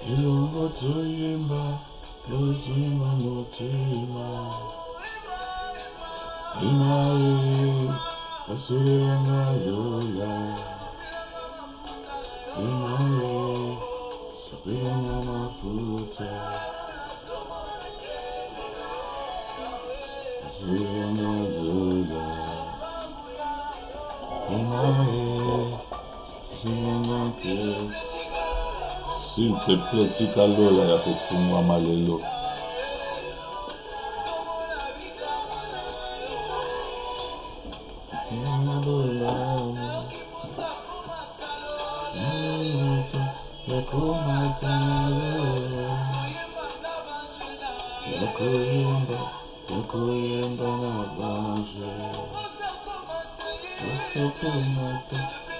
Ilongo toyemba, lozima motima. Imae, asuranga yola. Imae, supiranga mafuta. Asuranga yola. Imae, asuranga mafuta. S'il te plaît, tika lola ya kufungwa malelo. Yakuyemba na banje.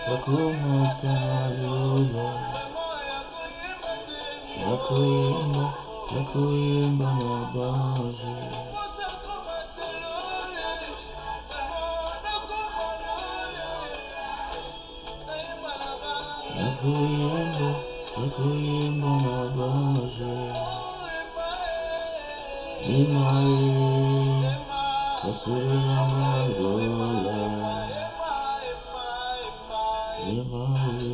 Yakumata na lola. Yakuyemba na banje. Yakuyemba na banje. Imae, asuranga yola. Imae.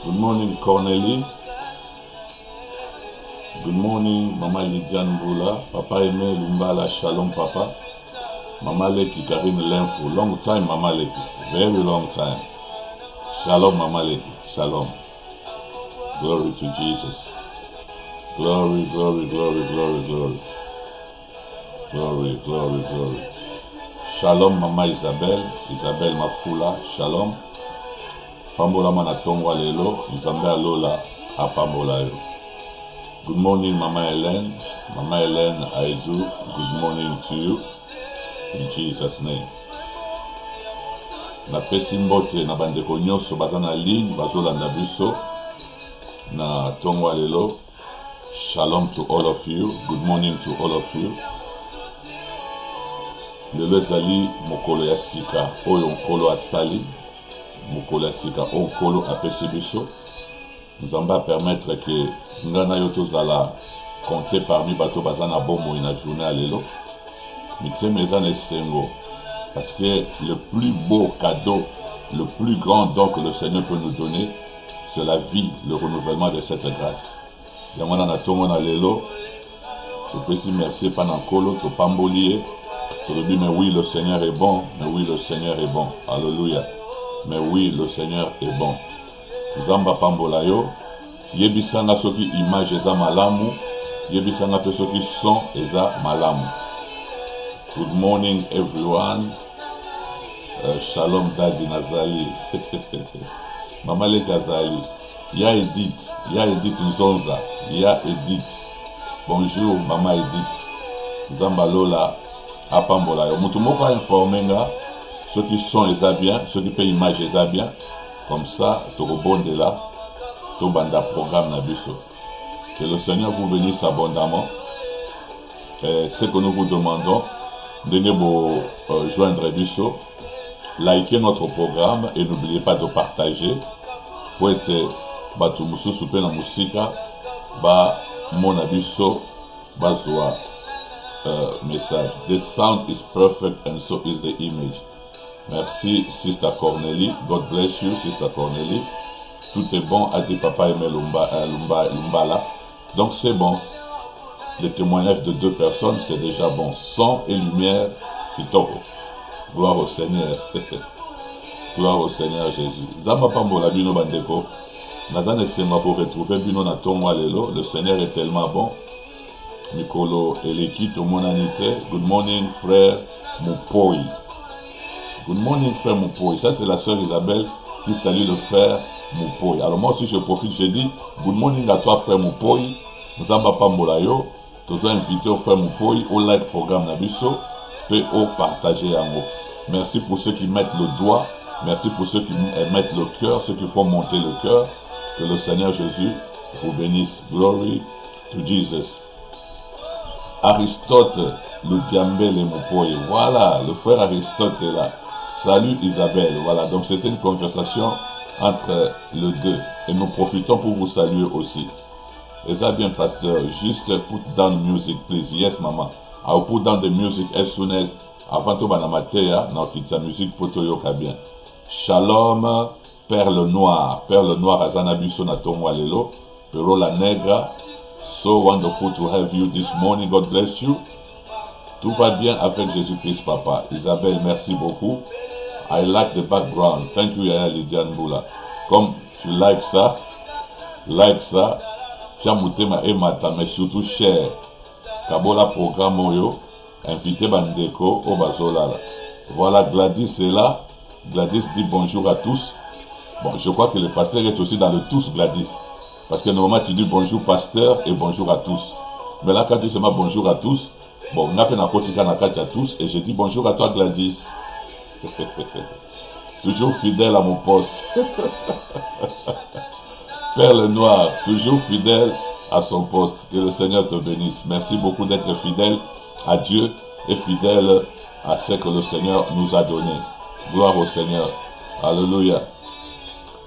Good morning, Cornélie. Good morning, Maman Lydiane Boula. Papa Aimé Lumbala, Shalom, Papa. Mama Leki, Karine L'info. Long time, Mama Leki. Very long time. Shalom, Mama Leki. Shalom. Glory to Jesus. Glory, glory, glory, glory, glory. Glory, glory, glory. Shalom, Mama Isabelle. Isabelle Mafula. Shalom. Pambola Manatongwa Lelo. Isabelle Lola. Apambola yo. Good morning, Mama Hélène. Mama Hélène, I do. Good morning to you. In Jesus' name. Na pesi mbote na bandeko nyonso baza na ligne bazolanda biso na tongwa lelo. Shalom to all of you. Good morning to all of you. Lelo ezali mokolo ya sika oyo nkolo asali. Mokolo ya sika oyo nkolo apesi biso. Nous allons permettre que nous allons compter parmi bateaux bazana bomo na journée à l'élo. Parce que le plus beau cadeau, le plus grand don que le Seigneur peut nous donner, c'est la vie, le renouvellement de cette grâce. Yamana na tongo na l'élo. Je peux si merci pendant kolo to pambolier. Tu le dis mais oui le Seigneur est bon, mais oui le Seigneur est bon. Alléluia. Mais oui le Seigneur est bon. Zamba pambola yo, yebisanga soki image eza malamu, yebisanga pe soki son eza malamu. Good morning everyone. Shalom Daddy Nazali. Mama le Kazali. Ya Edith Nzonza. Ya Edith. Bonjour Mama Edith. Zamba Lola apambola yo. Mutu moko informé nga soki son eza bien, soki pe image eza bien. Comme ça, tu rebondes là, tu banda programme Nabiso. Que le Seigneur vous bénisse abondamment. Ce que nous vous demandons, de joindre Biso, likez notre programme et n'oubliez pas de partager. Pour être Batumusu Soupe na Musika, mon Abiso, Bazoa message. The sound is perfect and so is the image. Merci, Sister Cornélie. God bless you, Sister Cornélie. Tout est bon, a dit Papa Aimé Lumbala. Donc c'est bon. Le témoignage de deux personnes, c'est déjà bon. Son et lumière, kitoko. Gloire au Seigneur. Gloire au Seigneur Jésus. Zamba Pambola Bino Bandeko. Nazane Sema pour retrouver Bino na Tongwa Lelo. Le Seigneur est tellement bon. Mikolo Eleki, tout mon anité. Good morning, frère Mupoi. Good morning, frère Mupoi. Ça, c'est la sœur Isabelle qui salue le frère Mupoi. Alors, moi aussi, je profite, je dis good morning à toi, frère Mupoi. Nous avons pas yo. Nous avons invité au frère Mupoi au like programme Nabiso. Puis au partager en haut. Merci pour ceux qui mettent le doigt. Merci pour ceux qui mettent le cœur, ceux qui font monter le cœur. Que le Seigneur Jésus vous bénisse. Glory to Jesus. Aristote, le Diambel et Mopoye. Voilà, le frère Aristote est là. Salut Isabelle. Voilà, donc c'était une conversation entre les deux. Et nous profitons pour vous saluer aussi. Et ça bien, pasteur, juste put down music, please. Yes, maman. I will put down the music as soon as avant to banamateya, na okitsa musique poto yoka bien. Shalom, Perle Noire. Perle Noire azanabiso na tomwa lelo. Pero la Negra. So wonderful to have you this morning. God bless you. Tout va bien avec Jésus-Christ, papa. Isabelle, merci beaucoup. I like the background. Thank you, Yaya Lydia Nboula. Comme tu likes ça, tiens, moutema et mata, mais surtout cher. Kabola programme yo, invité Bandeko au Bazolala. Voilà, Gladys est là. Gladys dit bonjour à tous. Bon, je crois que le pasteur est aussi dans le tous, Gladys. Parce que normalement, tu dis bonjour, pasteur, et bonjour à tous. Mais là, quand tu dis bonjour à tous, bon, on a peine à tous, et je dis bonjour à toi, Gladys. Toujours fidèle à mon poste. Perle Noire, toujours fidèle à son poste. Que le Seigneur te bénisse. Merci beaucoup d'être fidèle à Dieu et fidèle à ce que le Seigneur nous a donné. Gloire au Seigneur. Alléluia.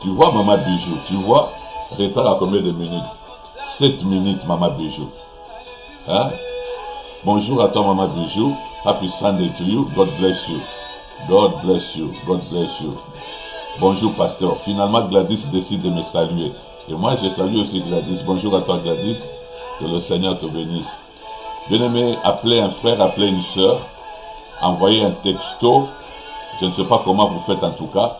Tu vois, Maman Bijou, tu vois, retard à combien de minutes? 7 minutes, Maman Bijou. Hein? Bonjour à toi, Maman Bijou. Happy Sunday to you. God bless you. God bless you. God bless you. Bonjour, pasteur. Finalement, Gladys décide de me saluer. Et moi, je salue aussi Gladys. Bonjour à toi, Gladys. Que le Seigneur te bénisse. Bien-aimé, appelez un frère, appelez une soeur. Envoyez un texto. Je ne sais pas comment vous faites en tout cas.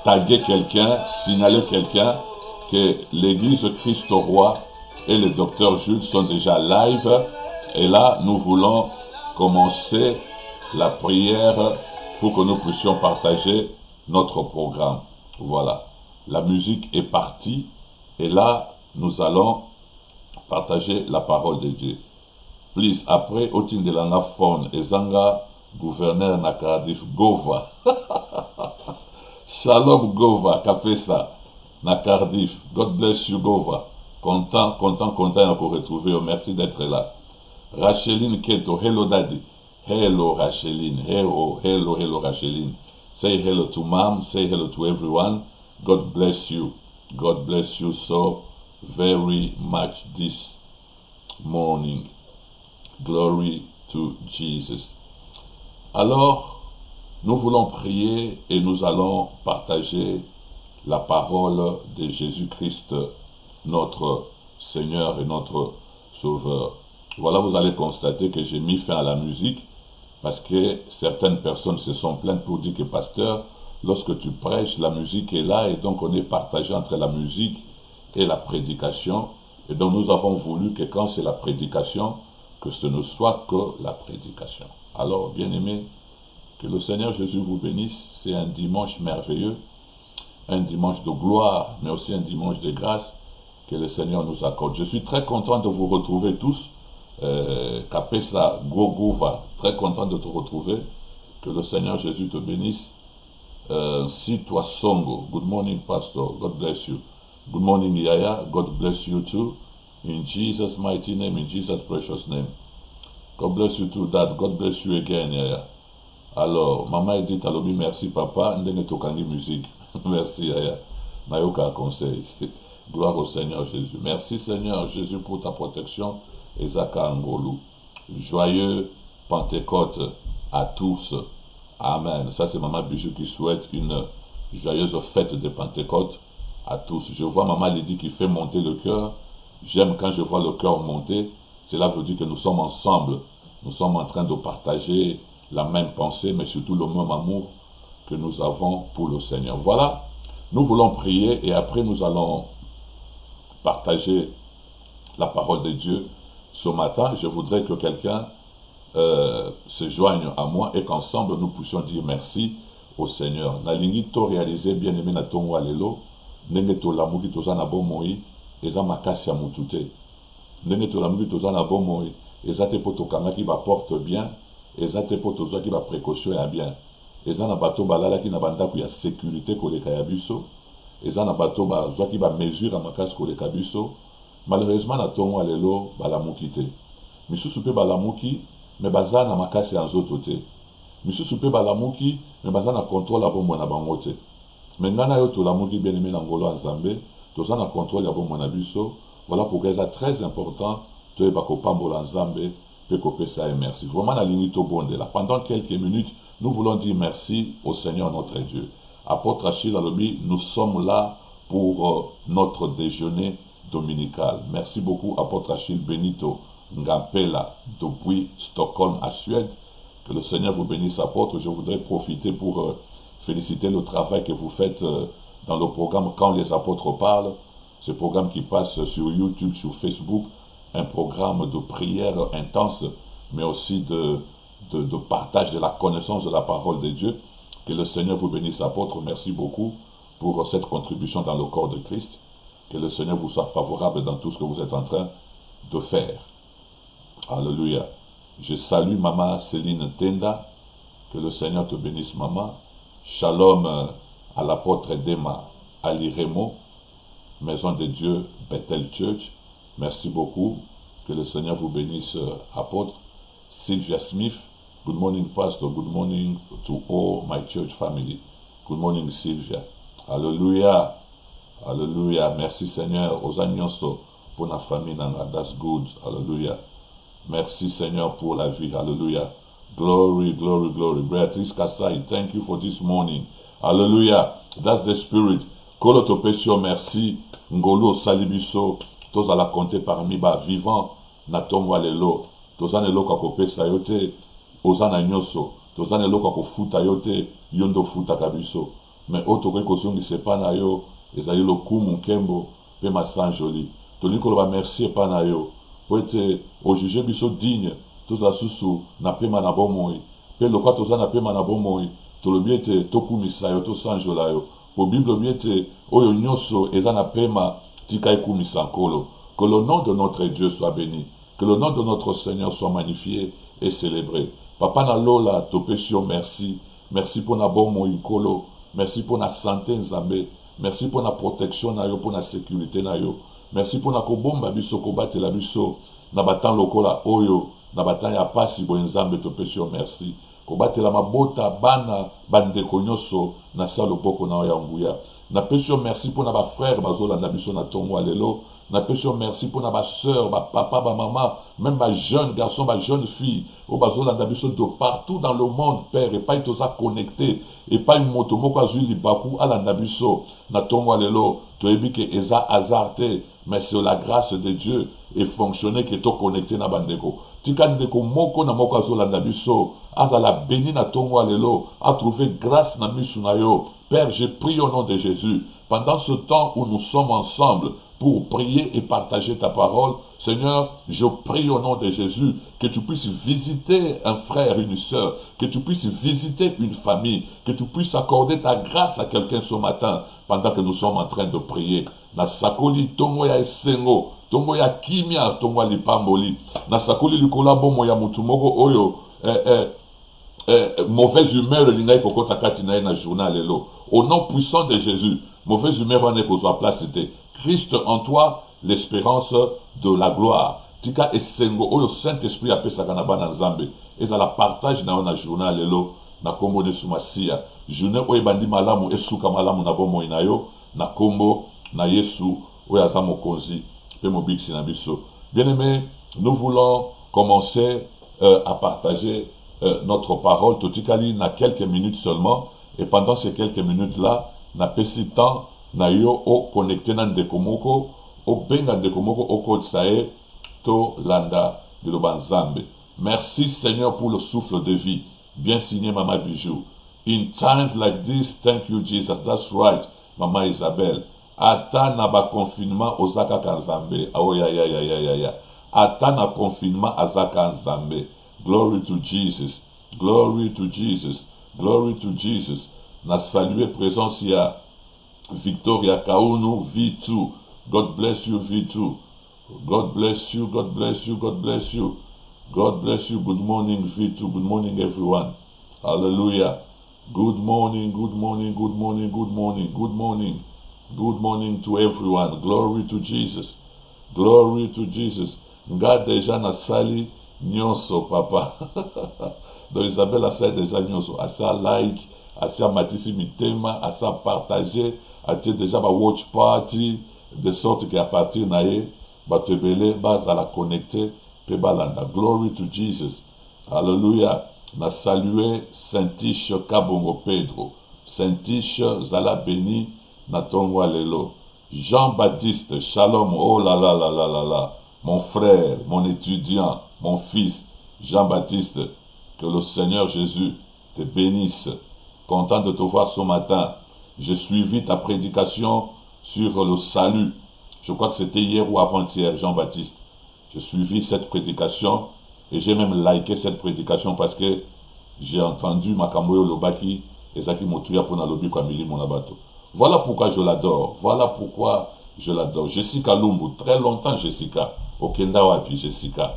Taguez quelqu'un, signalez quelqu'un que l'église Christ au Roi et le docteur Jules sont déjà live. Et là, nous voulons commencer la prière pour que nous puissions partager notre programme. Voilà. La musique est partie. Et là, nous allons partager la parole de Dieu. Please, après, Otin de Langa Fon, Ezanga, gouverneur na Cardiff, Gova. Shalom Gova, Kapesa, na Cardiff. God bless you, Gova. Content de vous retrouver. Merci d'être là. Racheline Keto, hello daddy. Hello Racheline. Hello Racheline. Say hello to mom, say hello to everyone. God bless you. God bless you so very much this morning. Glory to Jesus. Alors, nous voulons prier et nous allons partager la parole de Jésus-Christ, notre Seigneur et notre Sauveur. Voilà, vous allez constater que j'ai mis fin à la musique parce que certaines personnes se sont plaintes pour dire que pasteur, lorsque tu prêches, la musique est là et donc on est partagé entre la musique et la prédication. Et donc nous avons voulu que quand c'est la prédication, que ce ne soit que la prédication. Alors, bien-aimés, que le Seigneur Jésus vous bénisse. C'est un dimanche merveilleux, un dimanche de gloire, mais aussi un dimanche de grâce que le Seigneur nous accorde. Je suis très content de vous retrouver tous. Kapesa Gogova, très content de te retrouver. Que le Seigneur Jésus te bénisse. Si toi Songo, good morning pastor, God bless you. Good morning Yaya, God bless you too. In Jesus' mighty name, in Jesus' precious name. God bless you too, Dad. God bless you again, Yaya. Alors, Maman Edith Alobi, merci papa. Ndenge tokandi musique. Merci Yaya. Nayoka conseil. Gloire au Seigneur Jésus. Merci Seigneur Jésus pour ta protection. Ezaka Angolou. Joyeux Pentecôte à tous. Amen. Ça, c'est Maman Bijou qui souhaite une joyeuse fête de Pentecôte à tous. Je vois Maman Lydie qui fait monter le cœur. J'aime quand je vois le cœur monter. Cela veut dire que nous sommes ensemble. Nous sommes en train de partager la même pensée, mais surtout le même amour que nous avons pour le Seigneur. Voilà. Nous voulons prier et après nous allons partager la parole de Dieu. Ce matin, je voudrais que quelqu'un se joigne à moi et qu'ensemble nous puissions dire merci au Seigneur. Nalingi to réalisé bien aimé na tongo alelo, nenge to lamuki toza na bomoi, eza makasi ya mutute. Nenge to lamuki toza na bomoi, eza te poto kanga ki ba porte bien, eza te poto zo ki ba précaution ya bien. Eza na bato balala ki na bandako ya sécurité koleka ya biso, eza na bato ba zo ki ba mesure makasi koleka biso, malheureusement na tongo alelo balamuki te misusu pe balamuki me baza na makasi ya nzoto te misusu pe balamuki me baza na contrôle ya bomoi na bango te me ngai na yo tolamuki bien aimé na ngolo ya nzambe toza na contrôle ya bomoi na biso. Voilà pourquoi c'est très important toyeba kopambola nzambe pe kopesa ye merci. Vraiment nalingi tobondela pendant quelques minutes. Nous voulons dire merci au Seigneur notre Dieu. Apôtre Achille Alobi, nous sommes là pour notre déjeuner dominical. Merci beaucoup, Apôtre Achille Benito Ngampela, depuis Stockholm à Suède. Que le Seigneur vous bénisse, apôtre. Je voudrais profiter pour féliciter le travail que vous faites dans le programme Quand les apôtres parlent. Ce programme qui passe sur YouTube, sur Facebook. Un programme de prière intense, mais aussi de partage de la connaissance de la parole de Dieu. Que le Seigneur vous bénisse, apôtre. Merci beaucoup pour cette contribution dans le corps de Christ. Que le Seigneur vous soit favorable dans tout ce que vous êtes en train de faire. Alléluia. Je salue Maman Céline Tenda. Que le Seigneur te bénisse, Maman. Shalom à l'apôtre Dema Ali Remo, Maison de Dieu, Bethel Church. Merci beaucoup. Que le Seigneur vous bénisse, apôtre. Sylvia Smith. Good morning, Pastor. Good morning to all my church family. Good morning, Sylvia. Alléluia. Alléluia. Merci, Seigneur. Osanyonso pour la famille. That's good. Alléluia. Merci, Seigneur, pour la vie. Alléluia. Glory, glory, glory. Beatrice Kassai, thank you for this morning. Alléluia. That's the spirit. Kolo topesio, merci. Ngolo salibiso. Tous à la compter parmi bas vivants. Natongo alelo. Tous en elo kakopesa yote. Ozana nyoso. Tous en elo kakofuta yote. Yondo futa kabiso. Mais autre kosongi sepa na yo. Ezali lo kumu kembo. Pe masan joli. Toli kolo ba merci epa na yo. Pour être au juge biso digne. Tous à susu na pema na bomoi. Pe lo kwa toza na pema na bomoi. Tolo biete toku misayo to sanjola yo. Po Bible biete oyo nyoso ezana pema tika kumisa kolo. Que le nom de notre Dieu soit béni. Que le nom de notre Seigneur soit magnifié et célébré. Papa na lola topesio merci. Merci pour na bomoi kolo. Merci pour la santé nzambe. Merci pour la protection na yo, pour la sécurité na yo. Merci pour la kobomba biso kobate la biso. Na batan lokola oyo. Na batan ya pasi bo nzambe topesio merci. Kobate la mabota bana bandeko nyoso na salo boko na ya nguya. Na pesio merci pour na ba frère bazola na biso na tongo alelo. Na pesio merci pour na ba sœur, ba papa, ba maman, même ba jeune garçon, ba jeune fille. O bazola na biso de partout dans le monde, Père, et pas itoza connecté, et pas une moto moko azui libaku ala na biso na tongo alelo. To ebi ke eza azarte, mais c'est la grâce de Dieu et fonctionner que to connecté na bandeko. Tika ndeko moko na moko azola na biso, azala béni na tongo alelo, a trouvé grâce na misu na yo. Père, je prie au nom de Jésus, pendant ce temps où nous sommes ensemble pour prier et partager ta parole, Seigneur, je prie au nom de Jésus que tu puisses visiter un frère, une sœur, que tu puisses visiter une famille, que tu puisses accorder ta grâce à quelqu'un ce matin pendant que nous sommes en train de prier. Na sakoli tongo ya esengo, tongo ya kimia, tongo ya lipamboli. Na sakoli likola bomo ya mutumoko oyo, mauvaise humeur l'inaï kokota katina na journal lelo. Au nom puissant de Jésus, mauvaise humeur va n'est qu'aux place c'était. Christ en toi, l'espérance de la gloire. Tika esengo oyo Saint-Esprit a pesa kanaba na nzambe. Eza la partage na ona journal lelo na kombo de sumasia. Journée oyo bandi malamu esuka malamu na bomo inayo na kombo na Yesu oyo aza mokonzi pe mobiksi na biso. Bien-aimés, nous voulons commencer à partager notre parole. Totikali na quelques minutes seulement. Et pendant ces quelques minutes-là, na pesi temps na yo o connecté na ndeko moko o benga ndeko moko o kotsae to landa de l'Obanzambe. Merci Seigneur pour le souffle de vie. Bien signé Maman Bijou. In times like this, thank you Jesus. That's right, Maman Isabelle. Ata na ba confinement ozaka kanzambe. Oh ya ya ya ya ya ya. Ata na confinement azaka kanzambe. Glory to Jesus. Glory to Jesus. Glory to Jesus. Na salué présence ya Victoria Kaunu V2. God bless you V2. God bless you. God bless you. God bless you. God bless you. Good morning V2. Good morning everyone. Hallelujah. Good morning. Good morning. Good morning. Good morning. Good morning. Good morning to everyone. Glory to Jesus. Glory to Jesus. Nga déjà na sali nyonso papa. Donc Isabelle a ça déjà nyonso. A ça like, a ça matisi mitema, a ça partager, a déjà ma watch party, de sorte qu'à partir nae, ba te belé, ba za la connecter, pe balanda. Glory to Jesus. Alléluia. Na salué Saint-Tiche Kabongo Pedro. Saint-Tiche Zala béni na tongwa lelo. Jean-Baptiste, shalom, oh là là là là là là. Mon frère, mon étudiant, mon fils, Jean-Baptiste, que le Seigneur Jésus te bénisse. Content de te voir ce matin. J'ai suivi ta prédication sur le salut. Je crois que c'était hier ou avant-hier, Jean-Baptiste. J'ai suivi cette prédication. Et j'ai même liké cette prédication parce que j'ai entendu Makamboyo Lobaki et Zaki Motuya Pona Lobi Kwamili Monabato. Voilà pourquoi je l'adore. Voilà pourquoi je l'adore. Jessica Lumbu, très longtemps Jessica. Okenda Wapi Jessica.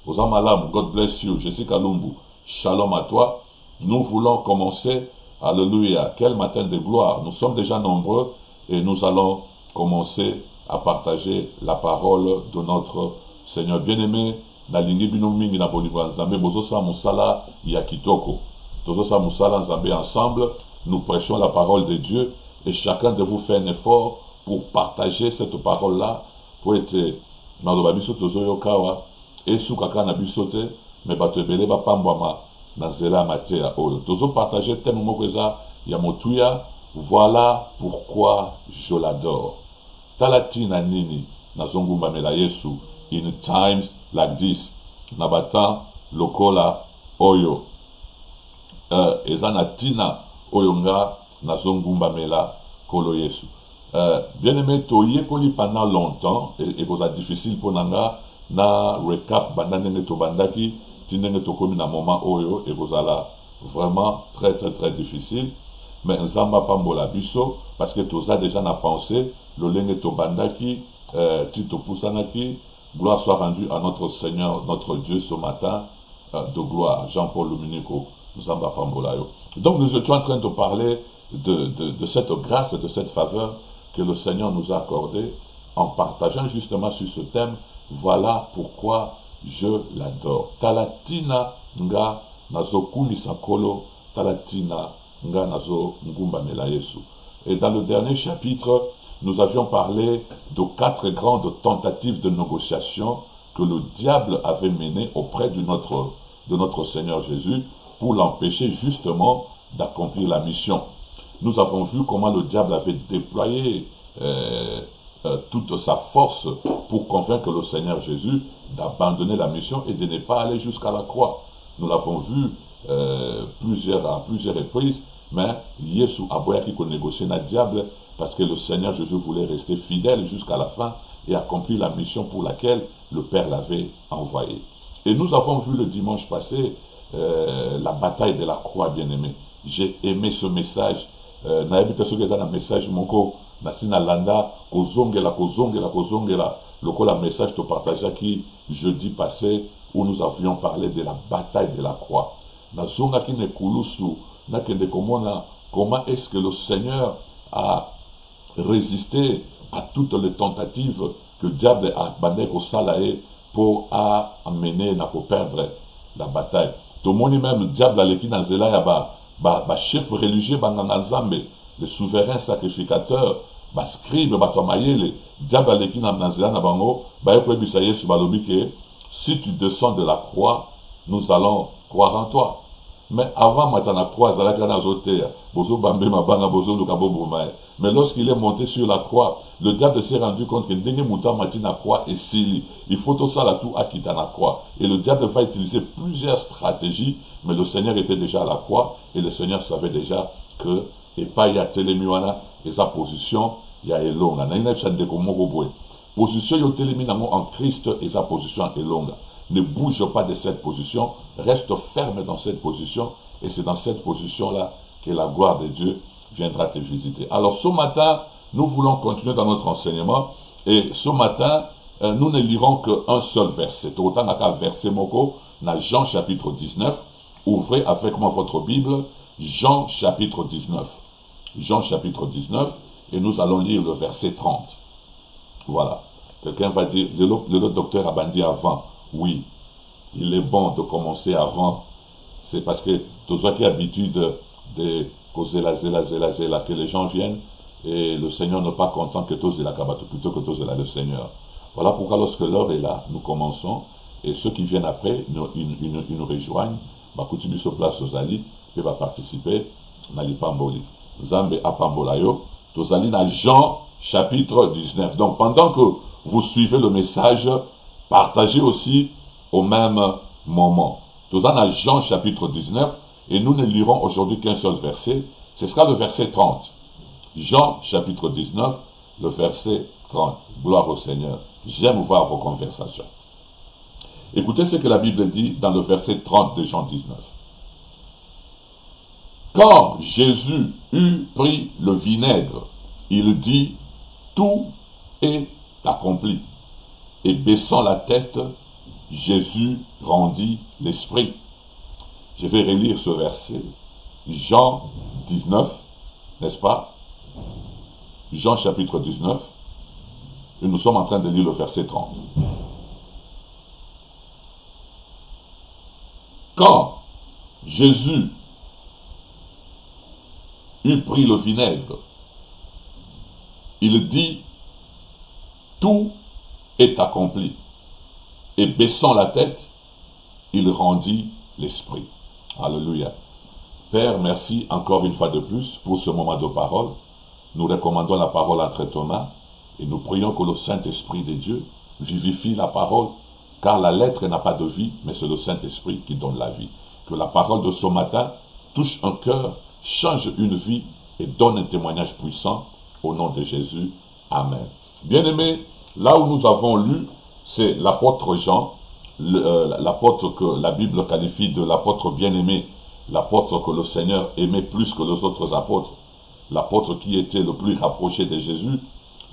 Osamalam, God bless you. Jessica Lumbu, shalom à toi. Nous voulons commencer. Alléluia. Quel matin de gloire. Nous sommes déjà nombreux et nous allons commencer à partager la parole de notre Seigneur bien-aimé. Nalingi bino mingi na bolingo nzambe bozo sa musala ya kitoko. Tozo sa musala nzambe ensemble, nous prêchons la parole de Dieu et chacun de vous fait un effort pour partager cette parole-là pour être maloba biso tozo yokawa et sukaka na bisote mais bato ebele ba pambwama na zela matea oyo. Tozo partager thème moko eza ya motuya. Voilà pourquoi je l'adore. Talatina nini nazongumba mela Yesu in times like this. Nabata lokola oyo. Ezana tina oyonga nazongumba mela kolo Yesu. Bien aimé, toye koli pendant longtemps et c'est difficile pour nanga na recap bandane to bandaki tinenge to komi na moment oyo et là vraiment très difficile. Mais nzamba pambola biso parce que toza déjà na pensé le lenge to bandaki tito pusanaki. Gloire soit rendue à notre Seigneur, notre Dieu ce matin de gloire. Jean-Paul Lumunico, Nzamba Pambolayo. Donc nous étions en train de parler de cette grâce, de cette faveur que le Seigneur nous a accordée en partageant justement sur ce thème. Voilà pourquoi je l'adore. Talatina nga nazo kumisa kolo, talatina nga nazo ngumba mela Yesu. Et dans le dernier chapitre, nous avions parlé de 4 grandes tentatives de négociation que le diable avait menées auprès de notre Seigneur Jésus pour l'empêcher justement d'accomplir la mission. Nous avons vu comment le diable avait déployé toute sa force pour convaincre le Seigneur Jésus d'abandonner la mission et de ne pas aller jusqu'à la croix. Nous l'avons vu à plusieurs reprises, mais Yesu aboya qui négocier na diable parce que le Seigneur Jésus voulait rester fidèle jusqu'à la fin et accomplir la mission pour laquelle le Père l'avait envoyé. Et nous avons vu le dimanche passé la bataille de la croix, bien-aimé. J'ai aimé ce message. Un message moko nasina landa kozongela le la message te partageait qui jeudi passé où nous avions parlé de la bataille de la croix. Nazonga ki ne kulusu na kende komona comment est-ce que le Seigneur a résister à toutes les tentatives que le diable a bandé au salaé pour amener à perdre la bataille. Tout le monde même le diable a l'équipe dans zela ya chef religieux banganzambe, le souverain sacrificateur, scribe le diable a l'équipe dans zela na bango, ekobisa Yesu balobi que si tu descends de la croix, nous allons croire en toi. Mais avant matana croix, mais lorsqu'il est monté sur la croix, le diable s'est rendu compte que il faut tout ça là tout à quitter la croix. Et le diable va utiliser plusieurs stratégies, mais le Seigneur était déjà à la croix et le Seigneur savait déjà que et pas y a télémiwana et sa position il y a elonga. Position yo téléminamo en Christ et sa position est longue. Ne bouge pas de cette position, reste ferme dans cette position, et c'est dans cette position-là que la gloire de Dieu viendra te visiter. Alors ce matin, nous voulons continuer dans notre enseignement, et ce matin, nous ne lirons qu'un seul verset. Autant qu'un verset moko, dans Jean chapitre 19, ouvrez avec moi votre Bible, Jean chapitre 19. Jean chapitre 19, et nous allons lire le verset 30. Voilà. Quelqu'un va dire, le docteur a bandit avant. Oui, il est bon de commencer avant. C'est parce que tous ceux qui ont l'habitude de causer la zéla, que les gens viennent et le Seigneur n'est pas content que tous la kabato plutôt que tous le Seigneur. Voilà pourquoi lorsque l'heure est là, nous commençons et ceux qui viennent après ils nous rejoignent. Bakutibi sur place aux Ali et va participer dans l'Ipamboli. Zambe Apambolayo, Tozali na Jean chapitre 19. Donc pendant que vous suivez le message, partagez aussi au même moment. Tozali na Jean chapitre 19 et nous ne lirons aujourd'hui qu'un seul verset. Ce sera le verset 30. Jean chapitre 19, le verset 30. Gloire au Seigneur. J'aime voir vos conversations. Écoutez ce que la Bible dit dans le verset 30 de Jean 19. Quand Jésus eut pris le vinaigre, il dit, tout est accompli. Et baissant la tête, Jésus rendit l'esprit. Je vais relire ce verset. Jean 19, n'est-ce pas? Jean chapitre 19. Et nous sommes en train de lire le verset 30. Quand Jésus eut pris le vinaigre, il dit, tout est accompli. Et baissant la tête, il rendit l'esprit. Alléluia. Père, merci encore une fois de plus pour ce moment de parole. Nous recommandons la parole entre tes mains et nous prions que le Saint-Esprit de Dieu vivifie la parole, car la lettre n'a pas de vie, mais c'est le Saint-Esprit qui donne la vie. Que la parole de ce matin touche un cœur, change une vie et donne un témoignage puissant au nom de Jésus. Amen. Bien-aimés, là où nous avons lu, c'est l'apôtre Jean, l'apôtre que la Bible qualifie de l'apôtre bien-aimé, l'apôtre que le Seigneur aimait plus que les autres apôtres, l'apôtre qui était le plus rapproché de Jésus.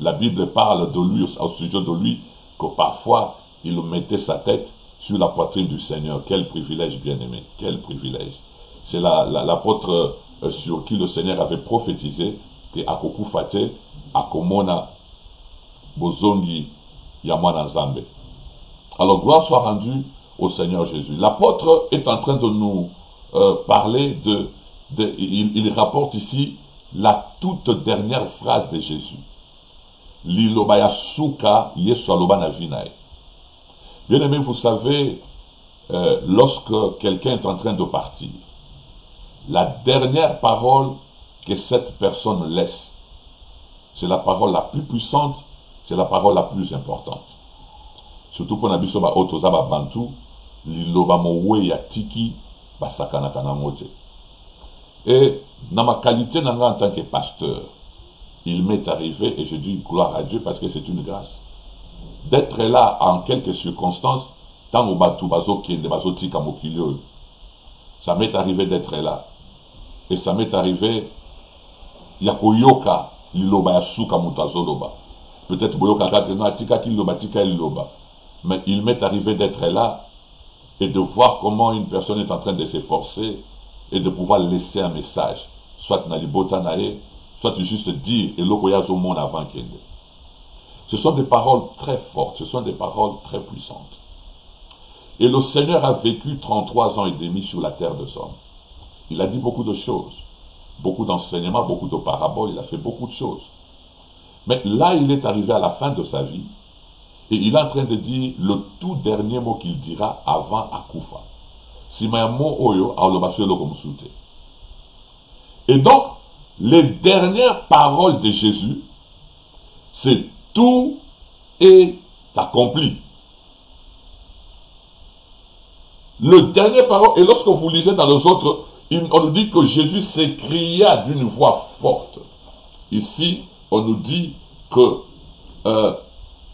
La Bible parle de lui, au sujet de lui, que parfois il mettait sa tête sur la poitrine du Seigneur. Quel privilège, bien-aimé, quel privilège. C'est l'apôtre sur qui le Seigneur avait prophétisé que Akoku Fate, Akomona, Bozongi, Yamwana Nzambe. Alors, gloire soit rendue au Seigneur Jésus. L'apôtre est en train de nous parler il rapporte ici la toute dernière phrase de Jésus. Lilobaya suka yesu aloba na vinae. Bien aimé, vous savez, lorsque quelqu'un est en train de partir, la dernière parole que cette personne laisse, c'est la parole la plus puissante, c'est la parole la plus importante. Surtout pour Nabiso ba otoza ba bantu, liloba mowe ya tiki basakana kana mote. Et dans ma qualité en tant que pasteur, il m'est arrivé, et je dis gloire à Dieu parce que c'est une grâce, d'être là en quelques circonstances, tant au batu bazo kende bazo tika mokilio. Ça m'est arrivé d'être là. Et ça m'est arrivé, yakoyoka liloba yasuka mutazoloba. Peut-être boyoka katrena tika kiloba tika liloba. Mais il m'est arrivé d'être là et de voir comment une personne est en train de s'efforcer et de pouvoir laisser un message, soit nalibota nae, soit juste dire et lokoyazo mon avant kende. Ce sont des paroles très fortes, ce sont des paroles très puissantes. Et le Seigneur a vécu 33 ans et demi sur la terre de Somme. Il a dit beaucoup de choses, beaucoup d'enseignements, beaucoup de paraboles, il a fait beaucoup de choses. Mais là, il est arrivé à la fin de sa vie et il est en train de dire le tout dernier mot qu'il dira avant Akufa. Et donc, les dernières paroles de Jésus, c'est tout est accompli. Le dernier parole, et lorsque vous lisez dans les autres, on nous dit que Jésus s'écria d'une voix forte. Ici, on nous dit que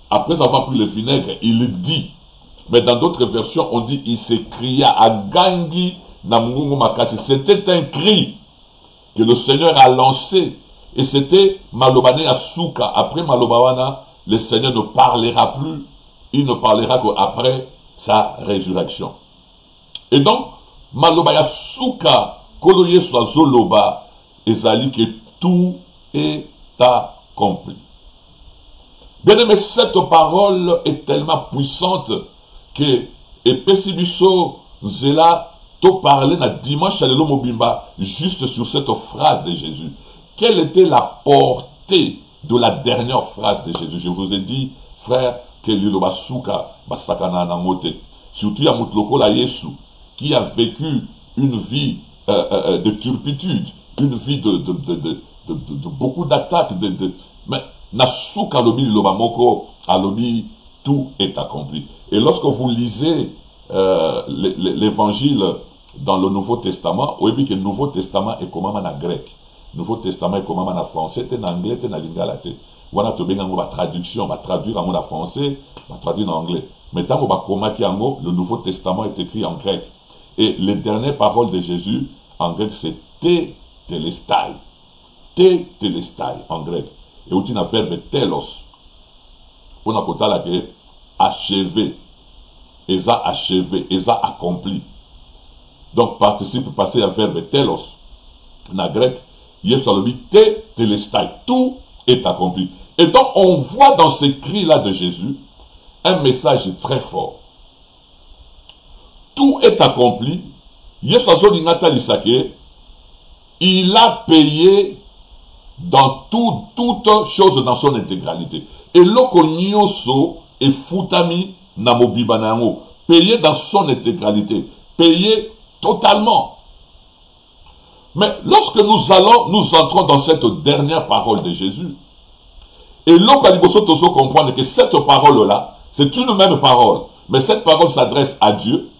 après avoir pris le vinaigre, il dit. Mais dans d'autres versions, on dit il s'écria à Gangi Namungu Makasi. C'était un cri que le Seigneur a lancé. Et c'était Malobane Asuka. Après Malobawana, le Seigneur ne parlera plus. Il ne parlera qu'après sa résurrection. Et donc, Malobaya Suka, Koloye soit Zoloba, ezali que tout est accompli. Bien aimé, cette parole est tellement puissante que Epesibiso Zela to parler na dimanche à l'Elo Mobimba juste sur cette phrase de Jésus. Quelle était la portée de la dernière phrase de Jésus? Je vous ai dit, frère, que l'Iloba Souka Basakana Namote, surtout à Moutloko la Yesu, qui a vécu une vie de turpitude, une vie de beaucoup d'attaques, mais Nasuka Lobi Liloba Moko, Alobi, tout est accompli. Et lorsque vous lisez l'évangile dans le Nouveau Testament, vous voyez que le Nouveau Testament est comme en grec. Le Nouveau Testament est comme en français, c'est en anglais, c'est en lingala. On a une traduction, on va traduire en français, on va traduire en anglais. Mais tant qu'on va le Nouveau Testament est écrit en grec. Et les dernières paroles de Jésus, en grec, c'est te telestai. Te telestai, en grec. Et où tu as le verbe telos. On a côté là que achevé. Eza achevé, eza accompli. Donc, participe passé à verbe telos. En grec, Yesalobi te telestai. Tout est accompli. Et donc, on voit dans ces cris-là de Jésus un message très fort. Tout est accompli. Il a payé dans toute chose dans son intégralité. Et l'okonyoso est futami namobibanango. Payé dans son intégralité. Payé totalement. Mais lorsque nous entrons dans cette dernière parole de Jésus, et l'Okaliboso Toso comprendre que cette parole-là, c'est une même parole, mais cette parole s'adresse à Dieu,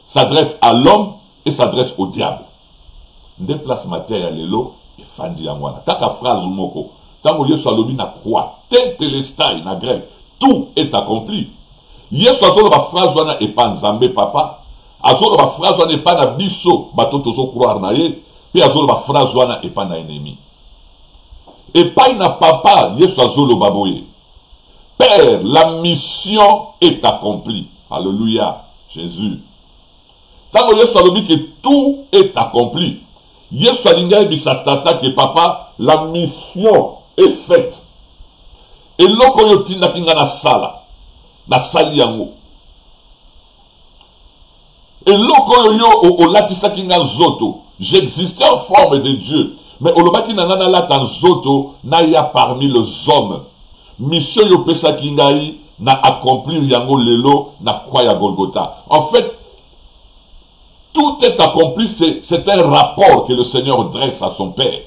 s'adresse à l'homme et s'adresse au diable. Déplace matière lelo et fandi yangwana. Taka phrase moko. Tango yesu alobi na croix. Te telestai na grec. Tout est accompli. Yesu azolo ba phrase wana et pas nzambe papa. Azolo ba phrase wana et pas na biso bato tozo croire na ye. Puis azolo ba phrase wana et pas na ennemi. Et pas na papa yesu azolo baboye. Père, la mission est accomplie. Alléluia. Jésus. Tango yesu alobi que tout est accompli. Yesu alinga ebisa tata que papa, la mission est faite. Et loko yo tinda kinga na sala, na sali yango. Et loko yo o latisa kinga zoto, j'existais en forme de Dieu, mais olobaki nanga na lata zoto na ya parmi les hommes. Mission yo pesa kingai na accomplir yango lelo na croix ya Golgotha. En fait, tout est accompli, c'est un rapport que le Seigneur dresse à son Père.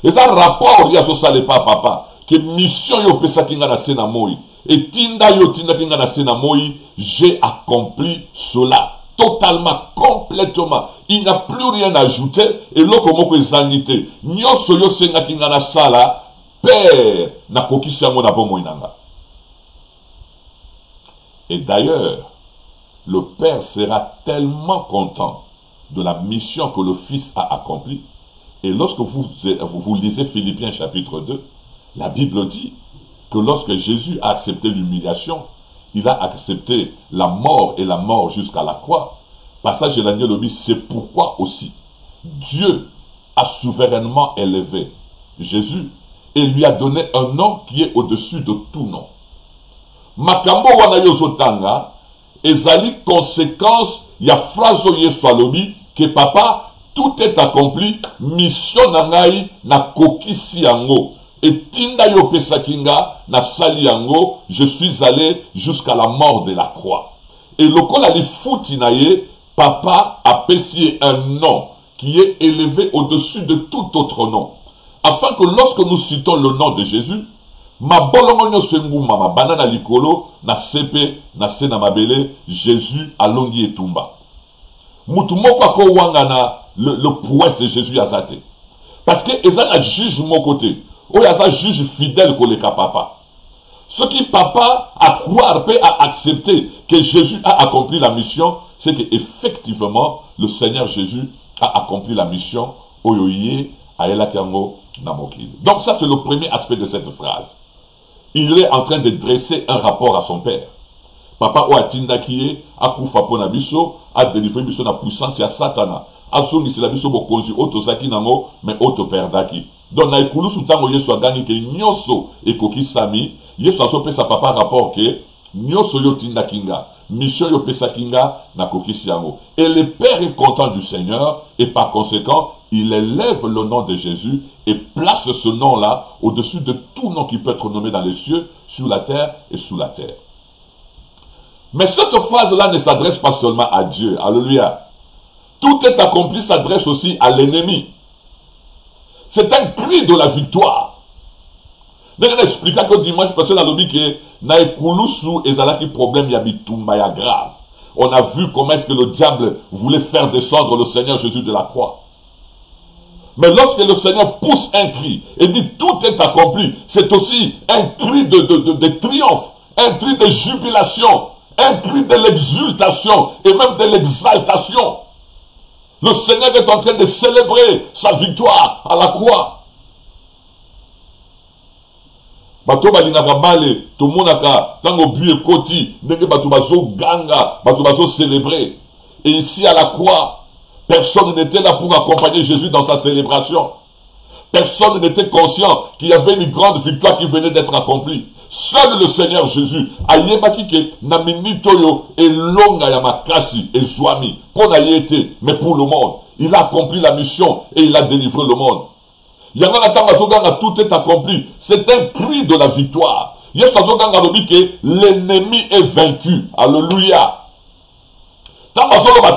Et ça rapport, il y a ce salé pas papa, que mission yo pesa kinga na sena moi, et tinda yo tinda kinga na sena moi, j'ai accompli cela. Totalement, complètement. Il n'y a plus rien à ajouter, et l'okomoko ezanité. Nyoso yo senga kinga na sala, Père, na kokisi yango na bomo inanga. Et d'ailleurs, le Père sera tellement content de la mission que le Fils a accomplie. Et lorsque vous lisez Philippiens chapitre 2, la Bible dit que lorsque Jésus a accepté l'humiliation, il a accepté la mort et la mort jusqu'à la croix. Passage de l'agneau de Dieu, c'est pourquoi aussi Dieu a souverainement élevé Jésus et lui a donné un nom qui est au-dessus de tout nom. Makambo wana yozotanga ezali conséquence ya phrase yesu alobi que papa tout est accompli mission na ngai na kokisi yango etinda yo pesakinga na sali yango je suis allé jusqu'à la mort de la croix et lokola li futi na ye papa a payé un nom qui est élevé au-dessus de tout autre nom afin que lorsque nous citons le nom de Jésus ma bolongo nyonso enguma ma banana likolo na sepe na sena mabele Jésus alongi etumba mutu moko ako wangana le poète de Jésus azate parce que eza na juge mon côté oyo aza juge fidèle koleka papa ce qui papa a croire peut a accepté que Jésus a accompli la mission c'est que effectivement le Seigneur Jésus a accompli la mission oyo ye ayelaki yango na mokili. Donc ça c'est le premier aspect de cette phrase. Il est en train de dresser un rapport à son père. Papa ou atinda kiye, akufa pona biso, a délivré biso na puissance ya satana. A songi la biso bokonzi otozaki nango, mais oto perdaki. Donc na ekulusu tango Yesu agangi ke nyoso ekokisami, Yesu azopesa papa rapport ke nyoso yo tinda kinga, mission yo pesa kinga na kokisi yango. Et le Père est content du Seigneur et par conséquent, il élève le nom de Jésus et place ce nom-là au-dessus de tout nom qui peut être nommé dans les cieux, sur la terre et sous la terre. Mais cette phrase-là ne s'adresse pas seulement à Dieu. Alléluia. Tout est accompli s'adresse aussi à l'ennemi. C'est un cri de la victoire. Je vais expliquer que dimanche passé dans le lobby que na ekulusu ezalaki problème ya bitumba ya grave. On a vu comment est-ce que le diable voulait faire descendre le Seigneur Jésus de la croix. Mais lorsque le Seigneur pousse un cri et dit tout est accompli, c'est aussi un cri de triomphe, un cri de jubilation, un cri de l'exultation et même de l'exaltation. Le Seigneur est en train de célébrer sa victoire à la croix. Bato balingaka bale, tout le monde a tango bu et koti, ndenge bato baso ganga, bato baso célébrer. Et ici à la croix, personne n'était là pour accompagner Jésus dans sa célébration. Personne n'était conscient qu'il y avait une grande victoire qui venait d'être accomplie. Seul le Seigneur Jésus a yebaki ke na minitoyo et longa ya makasi et swami pour na yete, mais pour le monde. Il a accompli la mission et il a délivré le monde. Tout est accompli. C'est un cri de la victoire. L'ennemi est vaincu. Alléluia.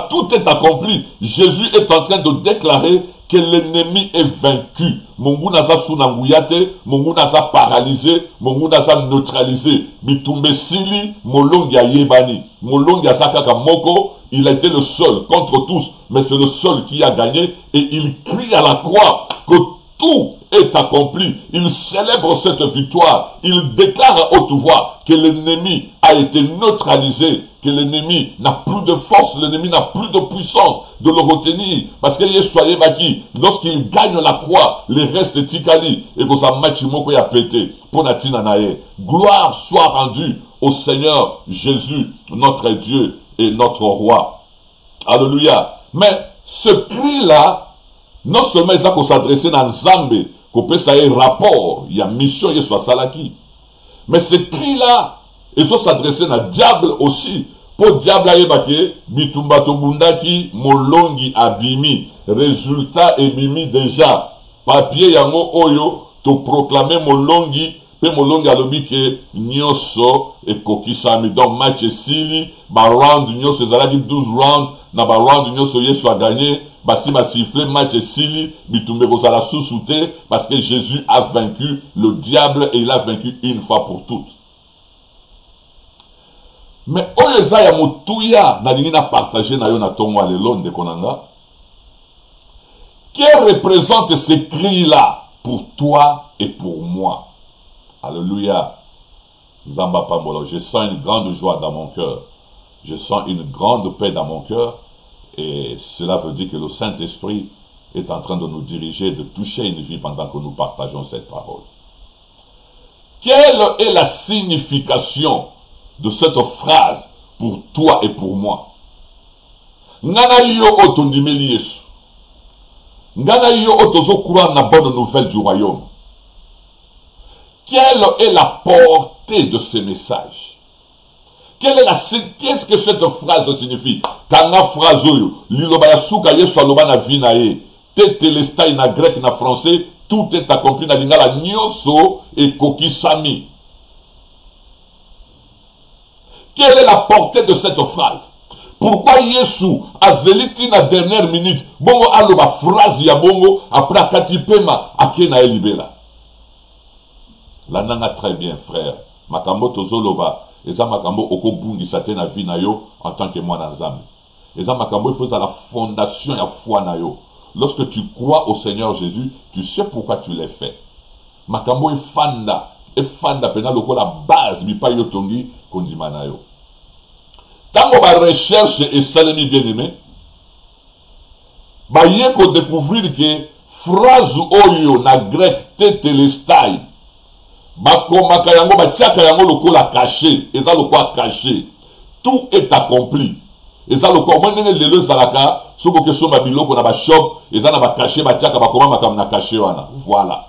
Tout est accompli. Jésus est en train de déclarer que l'ennemi est vaincu. Mungu naza sunanguyate, Mungu naza paralysé, Mungu naza neutralisé. Bitumbe sili, molongi yebani. Molongi asakaka moko, il a été le seul contre tous, mais c'est le seul qui a gagné et il crie à la croix que tout est accompli. Il célèbre cette victoire. Il déclare à haute voix que l'ennemi a été neutralisé, que l'ennemi n'a plus de force, l'ennemi n'a plus de puissance de le retenir. Parce que soyez baki, lorsqu'il gagne la croix, les restes tikali, et que sa machimoko y a pété. Pour natina nae. Gloire soit rendue au Seigneur Jésus, notre Dieu et notre roi. Alléluia. Mais ce cri-là, non seulement il faut s'adresser dans Zambé, qu'on peut savoir rapport, il y a mission, il y a salaki. Mais ce cri-là, il faut s'adresser dans le diable aussi. Pour diable aïebake, bitumbato bundaki, molongi abimi. Résultat ebimi déjà. Papier yango oyo, to proclamer molongi, pe molongi alobi ke nyoso et kokisami. Donc match sili, ba round nyoso ezalaki 12 rounds, na ba round nyoso yesu a gagné. Basi ma sifflé match sili, bitumbe kozala sous-souté, parce que Jésus a vaincu le diable et il a vaincu une fois pour toutes. Mais oyeza ya motuya na lingi na partager na yo na tongo alelo de konanga. Quel représente ce cri-là pour toi et pour moi? Alléluia. Zamba Pambolo, je sens une grande joie dans mon cœur. Je sens une grande paix dans mon cœur. Et cela veut dire que le Saint-Esprit est en train de nous diriger, de toucher une vie pendant que nous partageons cette parole. Quelle est la signification de cette phrase pour toi et pour moi? Ngana yo otondimeli Yesu. Ngana yo otozo croire na bonne nouvelle du royaume. Quelle est la portée de ce message? Qu'est-ce que cette phrase signifie? Kanga phrase oyo, liloba ya suka Yesu aloba na vi na ye, te telestai na grec na français, tout est accompli na lingala nyoso et kokisami. Quelle est la portée de cette phrase? Pourquoi Yesu a zeliti na dernière minute, bongo aloba phrase ya bongo, après akati pema, ake na elibela? Lananga très bien frère, makambo tozoloba, eza makambo okobungisa te na vie na yo en tant que mwana nzambe. Eza makambo il faut la fondation ya foi na yo. Lorsque tu crois au Seigneur Jésus, tu sais pourquoi tu l'as fait. Makambo efanda pena loko la base mi pa yo tongi kondima na yo. Tango ba recherche et salemi bien-aimé, ba yeko découvrir que phrase oyo na grec tetelestai bakomaka yango batiaka yango lokola caché, eza lokola caché. Tout est accompli. Et ça le corps moi ndenge lelo zalaka soko ke so mabiloko na ba shop et ça na ba caché ba tiaka ba koma makam na caché wana. Voilà.